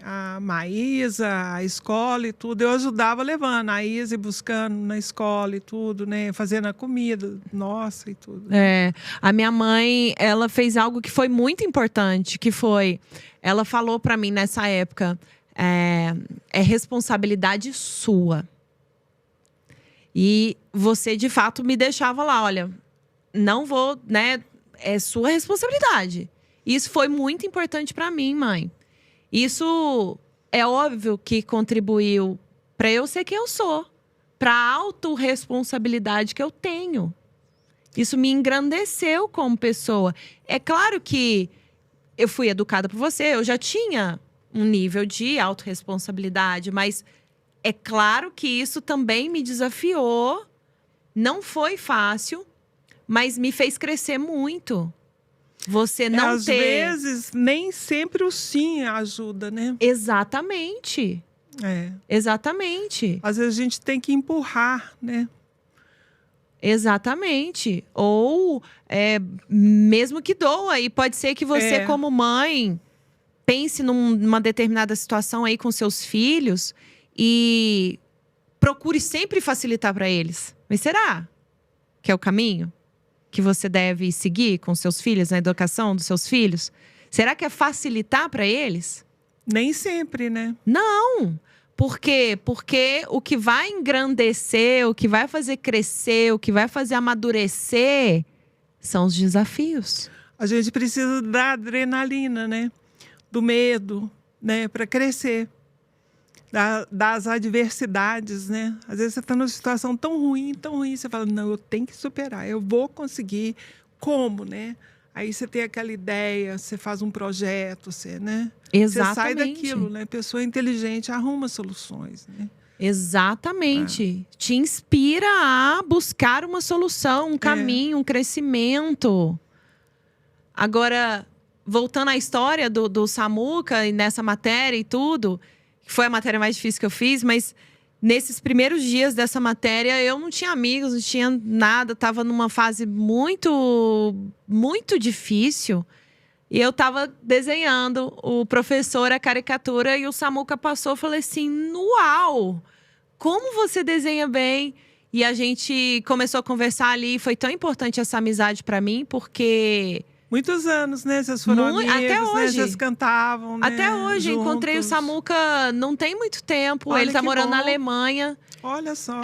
a Maísa, a escola e tudo. Eu ajudava levando a Isa e buscando na escola e tudo, né? Fazendo a comida, nossa, e tudo. A minha mãe, ela fez algo que foi muito importante, que foi... Ela falou pra mim nessa época, é responsabilidade sua. E você, de fato, me deixava lá, olha, não vou, né? É sua responsabilidade. Isso foi muito importante pra mim, mãe. Isso é óbvio que contribuiu para eu ser quem eu sou, para a autorresponsabilidade que eu tenho. Isso me engrandeceu como pessoa. É claro que eu fui educada por você, eu já tinha um nível de autorresponsabilidade, mas é claro que isso também me desafiou. Não foi fácil, mas me fez crescer muito. Você não Às ter… vezes, nem sempre o sim ajuda, né? Exatamente. Exatamente. Às vezes a gente tem que empurrar, né? Exatamente. Ou mesmo que doa. E pode ser que você, como mãe, pense numa determinada situação aí com seus filhos e procure sempre facilitar para eles. Mas será que é o caminho que você deve seguir com seus filhos, na educação dos seus filhos? Será que é facilitar para eles? Nem sempre, né? Não. Por quê? Porque o que vai engrandecer, o que vai fazer crescer, o que vai fazer amadurecer são os desafios. A gente precisa da adrenalina, né? Do medo, né? Para crescer. Das adversidades, né? Às vezes você está numa situação tão ruim, você fala, não, eu tenho que superar, eu vou conseguir. Como, né? Aí você tem aquela ideia, você faz um projeto, né? Exatamente. Você sai daquilo, né? Pessoa inteligente arruma soluções, né? Exatamente. Te inspira a buscar uma solução, um caminho, um crescimento. Agora, voltando à história do Samuca, e nessa matéria e tudo, que foi a matéria mais difícil que eu fiz, mas nesses primeiros dias dessa matéria, eu não tinha amigos, não tinha nada. Estava numa fase muito, muito difícil. E eu estava desenhando, o professor, a caricatura, e o Samuca passou. Eu falei assim, uau! Como você desenha bem? E a gente começou a conversar ali. Foi tão importante essa amizade para mim, porque… Muitos anos, né? Vocês foram amigos, até hoje. né? Vocês cantavam, né? Até hoje. Juntos. Encontrei o Samuca não tem muito tempo. Olha, ele tá morando bom. na Alemanha. Olha só.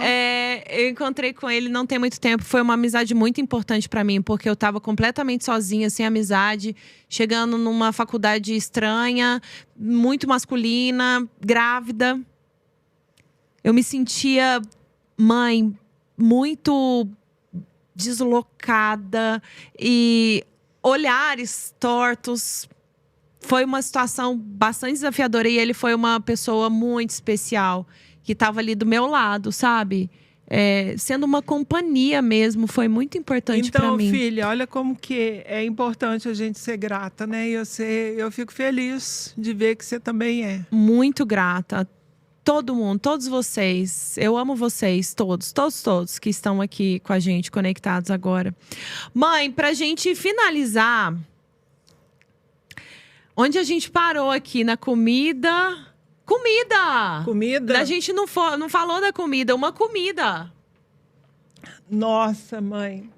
Eu encontrei com ele não tem muito tempo. Foi uma amizade muito importante para mim, porque eu tava completamente sozinha, sem amizade. Chegando numa faculdade estranha, muito masculina, grávida. Eu me sentia, mãe, muito deslocada e olhares tortos. Foi uma situação bastante desafiadora e ele foi uma pessoa muito especial que estava ali do meu lado, sabe? Sendo uma companhia mesmo, foi muito importante para mim. Então, filha, olha como que é importante a gente ser grata, né? E eu fico feliz de ver que você também é. Muito grata. Todo mundo, todos vocês. Eu amo vocês, todos que estão aqui com a gente, conectados agora. Mãe, pra gente finalizar, onde a gente parou aqui na comida? Comida? A gente não falou da comida, uma comida. Nossa, mãe.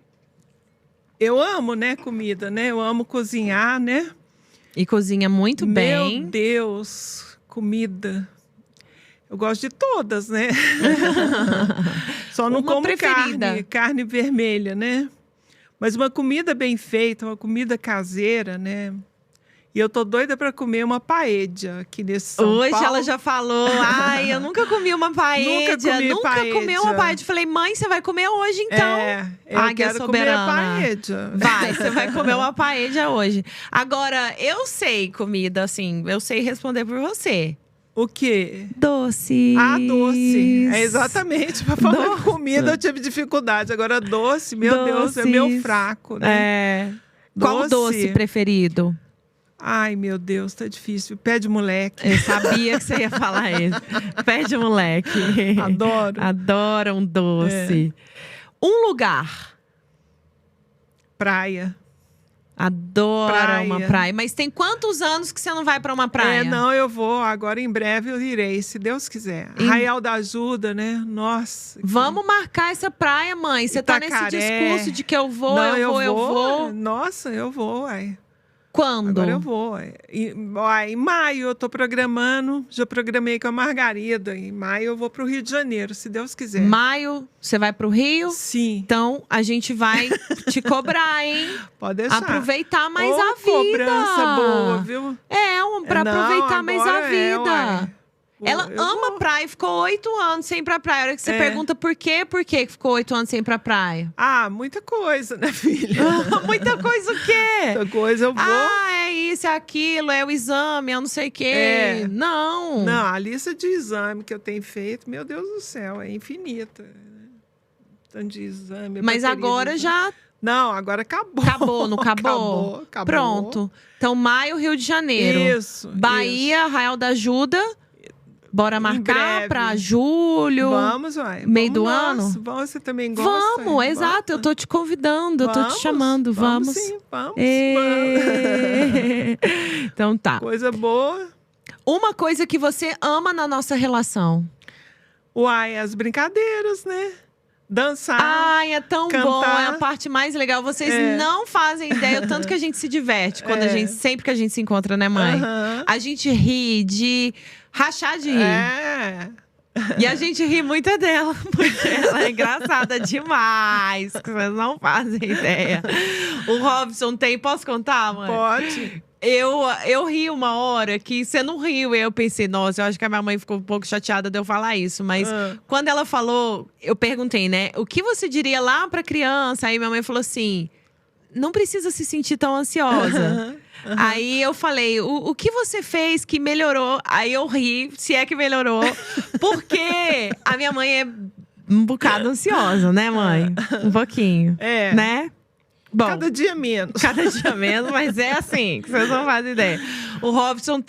Eu amo, né, comida, né? Eu amo cozinhar, né? E cozinha muito bem. Meu Deus, comida. Eu gosto de todas, né? Só não como carne vermelha, né? Mas uma comida bem feita, uma comida caseira, né? E eu tô doida para comer uma paella aqui nesse São Hoje Paulo. Ela já falou, ai, eu nunca comi uma paella. Nunca comi uma paella. Falei, mãe, você vai comer hoje então? Eu quero soberana. comer paella. Vai, você vai comer uma paella hoje. Agora, eu sei comida, assim, eu sei responder por você. O quê? Doce. Doce. Exatamente. Para falar de comida eu tive dificuldade. Agora doce, meu Deus, é meu fraco, né? Qual doce preferido? Ai, meu Deus, tá difícil. Pé de moleque. Eu sabia que você ia falar isso. Pé de moleque. Adoro. Adoro um doce. Um lugar. Praia. Adoro uma praia. Mas tem quantos anos que você não vai para uma praia? Não, eu vou. Agora, em breve, eu irei, se Deus quiser. Arraial da Ajuda, né? Nossa. Vamos marcar essa praia, mãe. Você tá nesse discurso de que eu vou, eu vou. Nossa, eu vou, uai. Quando? Agora eu vou. Em maio eu tô programando. Já programei com a Margarida. Em maio eu vou pro Rio de Janeiro, se Deus quiser. Maio, você vai pro Rio? Sim. Então, a gente vai te cobrar, hein? Pode deixar. Aproveitar mais a vida. Cobrança boa, viu? Pra aproveitar mais a vida. Ela ama praia, ficou 8 anos sem ir pra praia. A hora que você pergunta por que ficou 8 anos sem ir pra praia? Ah, muita coisa, né, filha? Muita coisa o quê? Muita coisa eu vou. Ah, é isso, é aquilo, é o exame, eu não sei o quê. Não. Não, a lista de exame que eu tenho feito, meu Deus do céu, é infinita. Tanto de exame. Mas agora já. Não, agora acabou. Acabou, não acabou? Acabou. Pronto. Então, maio, Rio de Janeiro. Isso. Bahia, Arraial da Ajuda. Bora marcar pra julho. Vamos, vai. Meio do ano? Vamos, você também gosta? Vamos, exato. Eu tô te convidando, eu tô te chamando. Vamos. Sim, vamos. Então tá. Coisa boa. Uma coisa que você ama na nossa relação. Uai, as brincadeiras, né? Dançar. Ai, é tão cantar. bom, é a parte mais legal. Vocês não fazem ideia o tanto que a gente se diverte quando sempre que a gente se encontra, né, mãe? A gente ri de rachar de rir. E a gente ri muito dela, porque ela é engraçada demais. Que vocês não fazem ideia. O Robson tem, posso contar, mãe? Pode. Eu ri uma hora que você não riu. Eu pensei, nossa, eu acho que a minha mãe ficou um pouco chateada de eu falar isso. Mas quando ela falou, eu perguntei, né? O que você diria lá pra criança? Aí minha mãe falou assim, não precisa se sentir tão ansiosa. Aí eu falei, o que você fez que melhorou? Aí eu ri, se é que melhorou. Porque a minha mãe é um bocado ansiosa, né, mãe? Um pouquinho. Né? Bom, cada dia menos. Cada dia menos, mas é assim, que vocês não fazem ideia. O Robson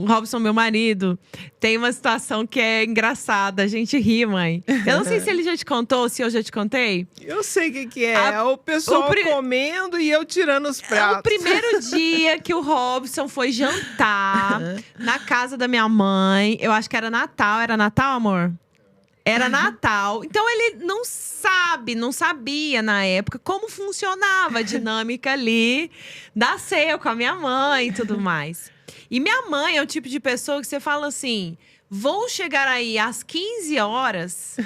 Robson, meu marido, tem uma situação que é engraçada. A gente ri, mãe. Eu não sei se ele já te contou, ou se eu já te contei. Eu sei o que é. É o pessoal comendo e eu tirando os pratos. O primeiro dia que o Robson foi jantar na casa da minha mãe, eu acho que era Natal. Era Natal, amor? Era Natal. Então ele não sabia na época como funcionava a dinâmica ali da ceia com a minha mãe e tudo mais. E minha mãe é o tipo de pessoa que você fala assim, vou chegar aí às 15 horas,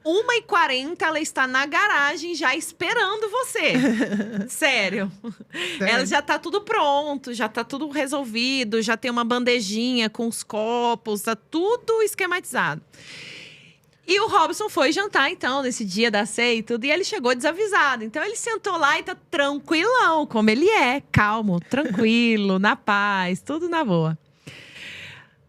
1h40 ela está na garagem já esperando você. Sério. Ela já tá tudo pronto, já tá tudo resolvido, já tem uma bandejinha com os copos, tá tudo esquematizado. E o Robson foi jantar, então, nesse dia da ceia e tudo. E ele chegou desavisado. Então, ele sentou lá e tá tranquilão, como ele é. Calmo, tranquilo, na paz, tudo na boa.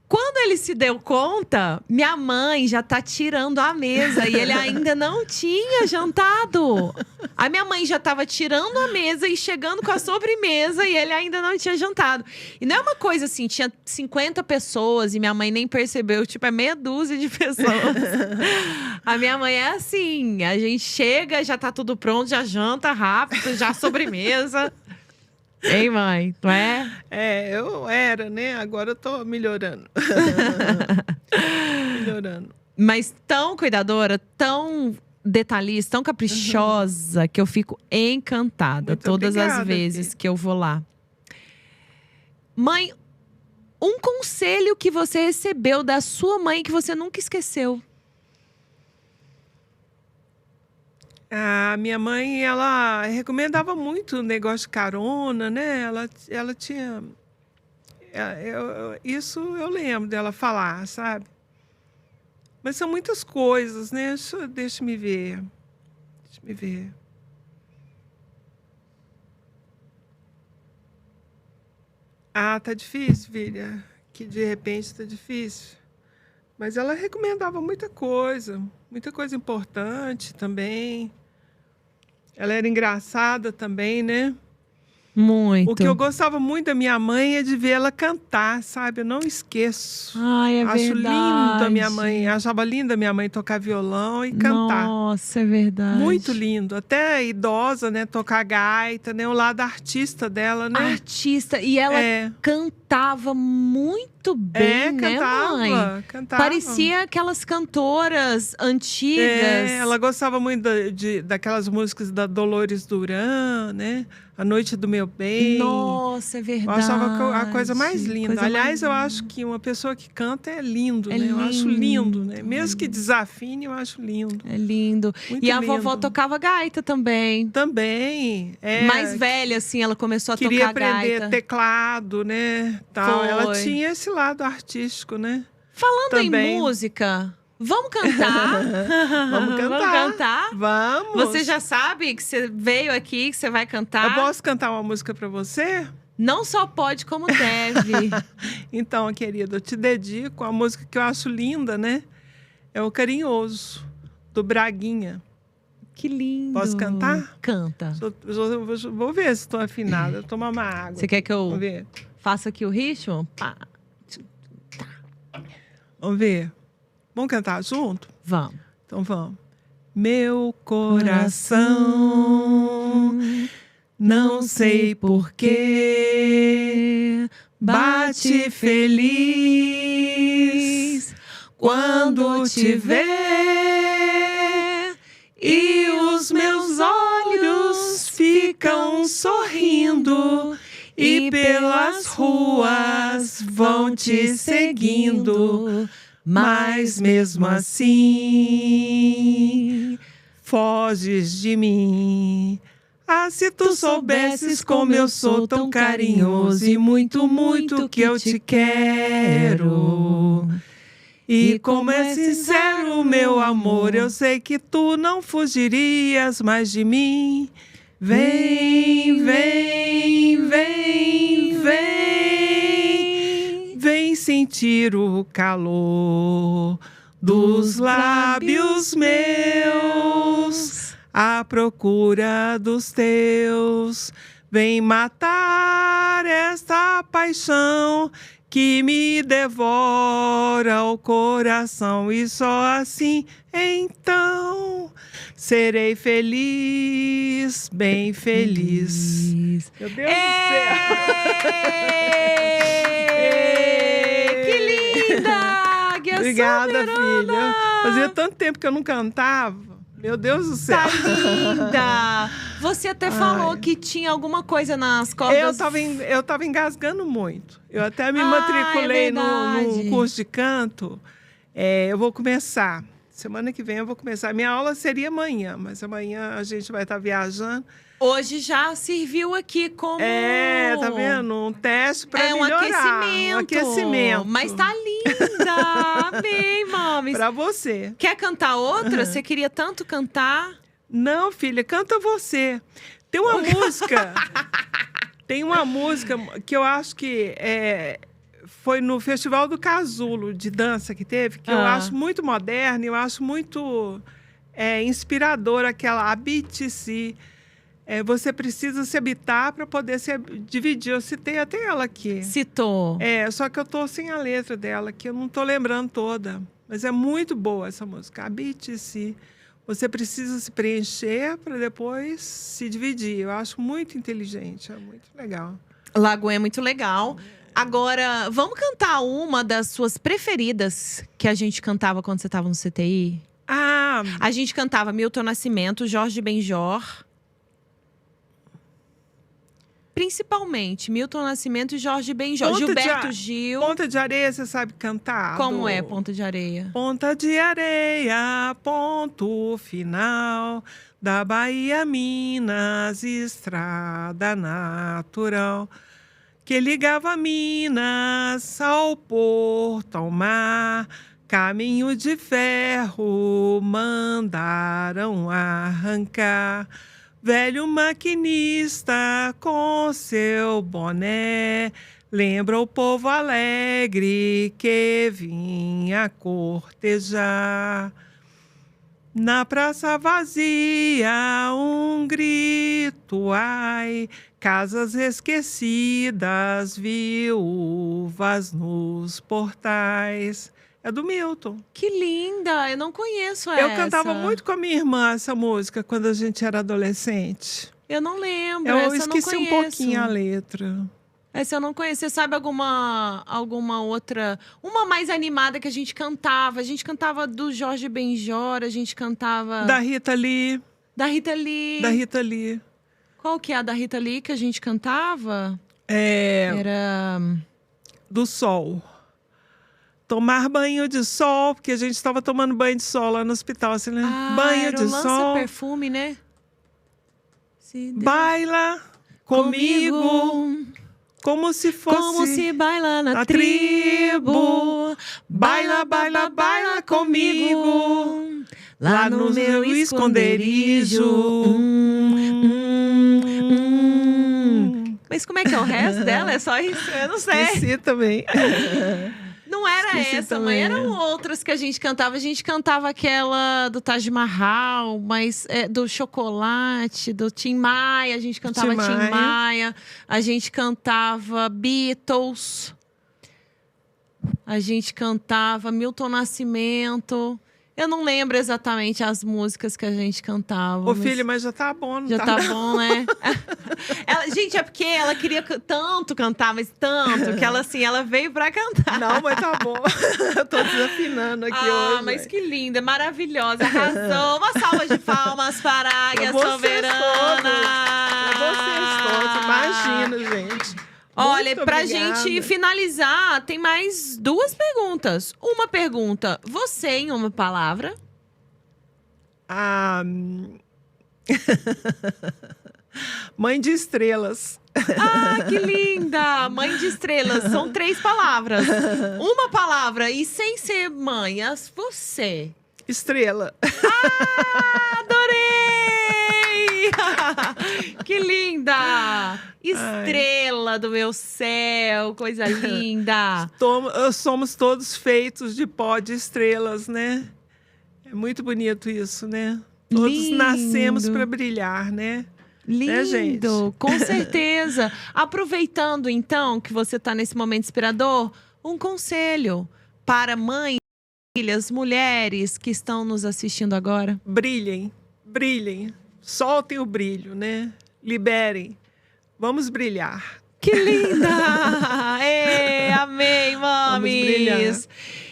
Quando ele se deu conta, minha mãe já tá tirando a mesa. E ele ainda não tinha jantado. A minha mãe já tava tirando a mesa e chegando com a sobremesa. E ele ainda não tinha jantado. E não é uma coisa assim, tinha 50 pessoas e minha mãe nem percebeu. Tipo, é meia dúzia de pessoas. A minha mãe é assim, a gente chega, já tá tudo pronto, já janta rápido, já sobremesa. Ei, mãe, não é? Eu era, né? Agora eu tô melhorando. Melhorando. Mas tão cuidadora, tão detalhista, tão caprichosa, que eu fico encantada Muito todas obrigada, as vezes filha. que eu vou lá. Mãe, um conselho que você recebeu da sua mãe que você nunca esqueceu. A minha mãe, ela recomendava muito o negócio de carona, né? Ela tinha... Isso eu lembro dela falar, sabe? Mas são muitas coisas, né? Deixa me ver. Deixa me ver. Ah, tá difícil, filha. Que de repente tá difícil. Mas ela recomendava muita coisa importante também. Ela era engraçada também, né? Muito. O que eu gostava muito da minha mãe é de ver ela cantar, sabe? Eu não esqueço. Ai, é Acho verdade. lindo a minha mãe. Achava linda a minha mãe tocar violão e cantar. Nossa, é verdade. Muito lindo. Até idosa, né? Tocar gaita, né? O lado artista dela, né? Artista. E ela cantava muito bem, né, mãe? Cantava. Parecia aquelas cantoras antigas. Ela gostava muito daquelas músicas da Dolores Duran, né? A Noite do Meu Bem. Nossa, é verdade. Eu achava a coisa mais linda. Aliás, eu acho que uma pessoa que canta é lindo, né? Eu acho lindo, né? Mesmo que desafine, eu acho lindo. É lindo. Muito e a lindo. vovó tocava gaita também. Também. Mais velha, assim, ela começou a queria tocar gaita. aprender teclado, né? Tal. Foi. Ela tinha esse lado artístico, né? Falando Também. em música, vamos cantar? Vamos cantar. Vamos cantar? Vamos. Você já sabe que você veio aqui, que você vai cantar? Eu posso cantar uma música pra você? Não só pode, como deve. Então, querida, eu te dedico a música que eu acho linda, né? É o Carinhoso, do Braguinha. Que lindo. Posso cantar? Canta. Vou ver se estou afinada. Eu tomar uma água. Você quer que eu Vamos ver. faça aqui o ritmo? Pá. Vamos ver. Vamos cantar junto? Vamos. Então vamos. Meu coração, não sei porquê, bate feliz quando te vê, e os meus olhos ficam sorrindo e pelas ruas vão te seguindo. Mas mesmo assim, foges de mim. Ah, se tu soubesses como eu sou tão carinhoso e muito, muito que eu te quero. E como é sincero o meu amor, eu sei que tu não fugirias mais de mim. Vem, vem, vem, vem. Vem sentir o calor dos lábios meus, à procura dos teus. Vem matar esta paixão que me devora o coração. E só assim, então, serei feliz, bem feliz. Meu Deus do céu! Que linda! Obrigada, filha. Fazia tanto tempo que eu não cantava. Meu Deus do céu. Tá linda! Você até falou que tinha alguma coisa nas cordas. Eu tava engasgando muito. Eu até me Ah, matriculei é num verdade. curso de canto. Eu vou começar. Semana que vem eu vou começar. Minha aula seria amanhã, mas amanhã a gente vai estar viajando. Hoje já serviu aqui como... Tá vendo? Um teste para um melhorar. aquecimento. Um aquecimento. Mas tá linda! Amei, mames. Para você. Quer cantar outra? Você queria tanto cantar? Não, filha, canta você. Tem uma música... Tem uma música que eu acho que foi no Festival do Casulo de dança que teve, que eu acho muito moderna, eu acho muito inspiradora, aquela Habite-se. Você precisa se habitar para poder se dividir. Eu citei até ela aqui. Citou. Só que eu tô sem a letra dela, que eu não tô lembrando toda. Mas é muito boa essa música. Habite-se. Você precisa se preencher para depois se dividir. Eu acho muito inteligente, é muito legal. Lagoa é muito legal. Agora, vamos cantar uma das suas preferidas que a gente cantava quando você estava no CTI? A gente cantava Milton Nascimento, Jorge Benjor. Principalmente Milton Nascimento e Jorge Benjor. Gilberto Gil. Ponta de Areia, você sabe cantar? Como é Ponta de Areia? Ponta de areia, ponto final da Bahia, Minas, estrada natural que ligava Minas ao porto, ao mar. Caminho de ferro mandaram arrancar. Velho maquinista com seu boné lembra o povo alegre que vinha cortejar. Na praça vazia um grito, ai, casas esquecidas, viúvas nos portais. É do Milton. Que linda! Eu não conheço essa. Eu cantava muito com a minha irmã essa música quando a gente era adolescente. Eu não lembro. Eu essa esqueci eu não um pouquinho a letra. Essa eu não conheço. Você sabe alguma outra? Uma mais animada que a gente cantava. A gente cantava do Jorge Benjor, a gente cantava... Da Rita Lee. Da Rita Lee. Da Rita Lee. Qual que é a da Rita Lee que a gente cantava? Era... Do Sol. Tomar banho de sol, porque a gente estava tomando banho de sol lá no hospital, assim, né? Banho de sol. Lança-perfume, né? Baila comigo, como se fosse... Como se baila na tribo. Baila, baila, baila comigo, lá no meu esconderijo. Mas como é que é o resto dela? É só isso? Eu não sei. Esqueci também. Não era Esqueci essa, também. mãe. Eram outras que a gente cantava. A gente cantava aquela do Taj Mahal, mas do Chocolate, do Tim Maia. A gente cantava Tim Tim Maia. Maia. A gente cantava Beatles. A gente cantava Milton Nascimento. Eu não lembro exatamente as músicas que a gente cantava. Ô, filho, mas já tá bom, não já tá bom, né? Gente, é porque ela queria tanto cantar, mas tanto, que ela, assim, ela veio pra cantar. Não, mas tá bom. Eu tô desafinando aqui hoje. Mas que linda, maravilhosa, arrasou. Uma salva de palmas para a Águia Pra vocês Soberana. Pra vocês todos, imagina, gente. Olha, Muito pra obrigada. gente finalizar, tem mais 2 perguntas. Uma pergunta, você em uma palavra? Mãe de estrelas. Ah, que linda! Mãe de estrelas, são 3 palavras. Uma palavra, e sem ser mãe, você. Estrela. Adorei! Que linda! Estrela do meu céu, coisa linda. Somos todos feitos de pó de estrelas, né? É muito bonito isso, né? Todos Lindo. nascemos para brilhar, né? Lindo, gente? com certeza. Aproveitando, então, que você está nesse momento inspirador, um conselho para mães, filhas, mulheres que estão nos assistindo agora. Brilhem, brilhem. Soltem o brilho, né? Liberem. Vamos brilhar. Que linda! Amém, brilhar. mames!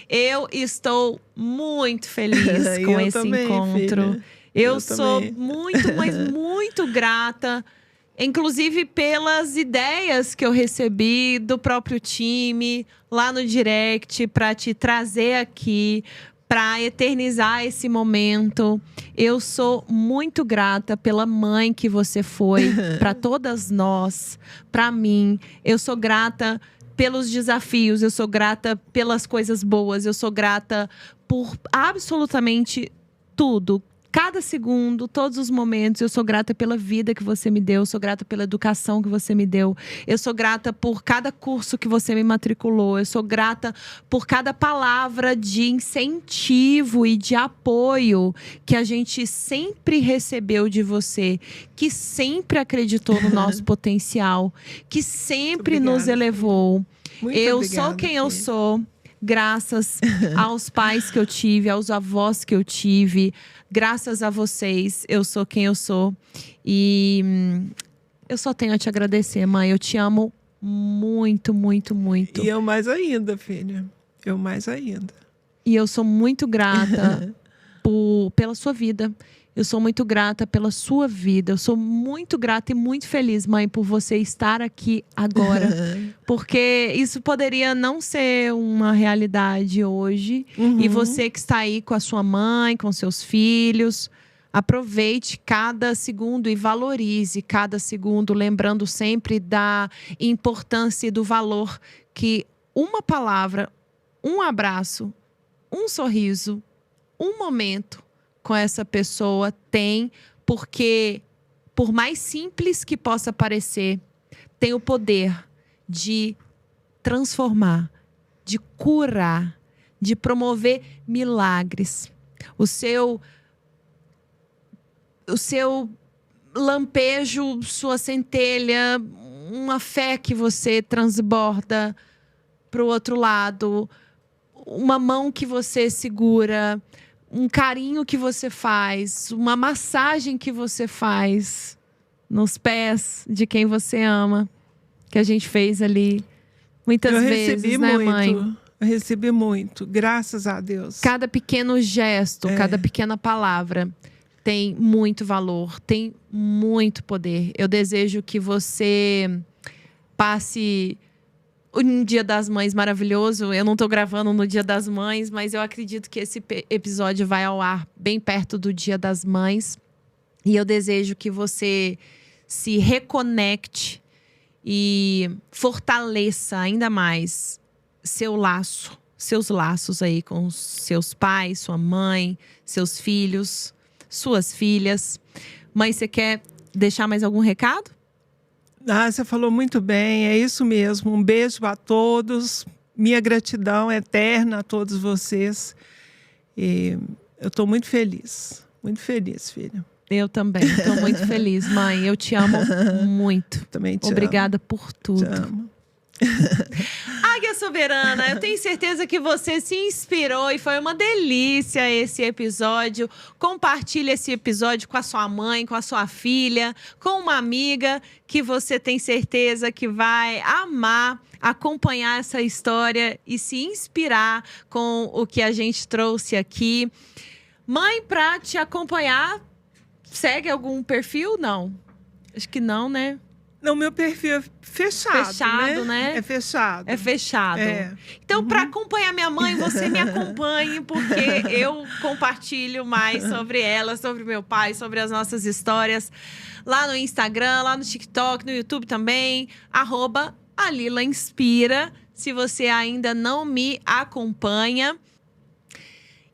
Eu estou muito feliz com Eu esse também, encontro. filha. Eu sou também. muito, mas muito grata, inclusive pelas ideias que eu recebi do próprio time, lá no direct, para te trazer aqui, para eternizar esse momento. Eu sou muito grata pela mãe que você foi, para todas nós, para mim. Eu sou grata pelos desafios, eu sou grata pelas coisas boas, eu sou grata por absolutamente tudo. Cada segundo, todos os momentos, eu sou grata pela vida que você me deu, eu sou grata pela educação que você me deu, eu sou grata por cada curso que você me matriculou, eu sou grata por cada palavra de incentivo e de apoio que a gente sempre recebeu de você, que sempre acreditou no nosso potencial, que sempre Obrigada, nos elevou. Muito Eu obrigada, sou quem eu filha. sou. Graças aos pais que eu tive, aos avós que eu tive, graças a vocês, eu sou quem eu sou. E eu só tenho a te agradecer, mãe. Eu te amo muito, muito, muito. E eu mais ainda, filha. Eu mais ainda. E eu sou muito grata pela sua vida. Eu sou muito grata pela sua vida. Eu sou muito grata e muito feliz, mãe, por você estar aqui agora. Porque isso poderia não ser uma realidade hoje. E você que está aí com a sua mãe, com seus filhos, aproveite cada segundo e valorize cada segundo, lembrando sempre da importância e do valor que uma palavra, um abraço, um sorriso, um momento com essa pessoa tem, porque por mais simples que possa parecer, tem o poder de transformar, de curar, de promover milagres. O seu lampejo, sua centelha, uma fé que você transborda para o outro lado, uma mão que você segura, um carinho que você faz, uma massagem que você faz nos pés de quem você ama, que a gente fez ali muitas vezes, né, mãe? Eu recebi muito, graças a Deus. Cada pequeno gesto, cada pequena palavra tem muito valor, tem muito poder. Eu desejo que você passe um Dia das Mães maravilhoso. Eu não estou gravando no Dia das Mães, mas eu acredito que esse episódio vai ao ar bem perto do Dia das Mães. E eu desejo que você se reconecte e fortaleça ainda mais seu laço seus laços aí com seus pais, sua mãe, seus filhos, suas filhas. Mãe, você quer deixar mais algum recado? Você falou muito bem, é isso mesmo. Um beijo a todos. Minha gratidão eterna a todos vocês. E eu estou muito feliz, filha. Eu também, estou muito feliz, mãe. Eu te amo muito. Também te Obrigada amo. por tudo. Te amo. Águia Soberana, eu tenho certeza que você se inspirou e foi uma delícia esse episódio. Compartilhe esse episódio com a sua mãe, com a sua filha, com uma amiga que você tem certeza que vai amar acompanhar essa história e se inspirar com o que a gente trouxe aqui. Mãe, pra te acompanhar, segue algum perfil? Não. Acho que não, né? Não, meu perfil é fechado, Fechado, né? É fechado. É fechado. É. Então, para acompanhar minha mãe, você me acompanhe, porque eu compartilho mais sobre ela, sobre meu pai, sobre as nossas histórias lá no Instagram, lá no TikTok, no YouTube também, @AlilaInspira, se você ainda não me acompanha.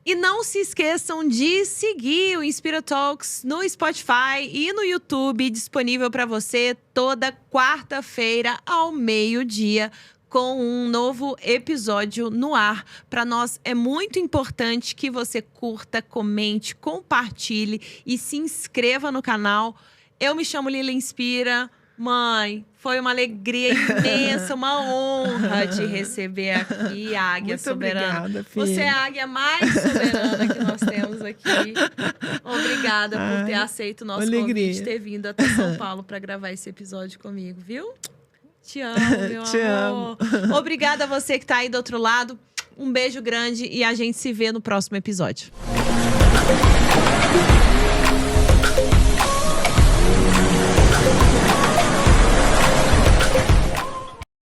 E não se esqueçam de seguir o Inspira Talks no Spotify e no YouTube, disponível para você toda quarta-feira ao meio-dia, com um novo episódio no ar. Para nós é muito importante que você curta, comente, compartilhe e se inscreva no canal. Eu me chamo Lila Inspira. Mãe, foi uma alegria imensa, uma honra te receber aqui, Águia Muito Soberana. obrigada, filha. Você é a águia mais soberana que nós temos aqui. Obrigada por ter aceito o nosso convite, ter vindo até São Paulo para gravar esse episódio comigo, viu? Te amo, meu Te amor. Obrigada a você que tá aí do outro lado. Um beijo grande e a gente se vê no próximo episódio.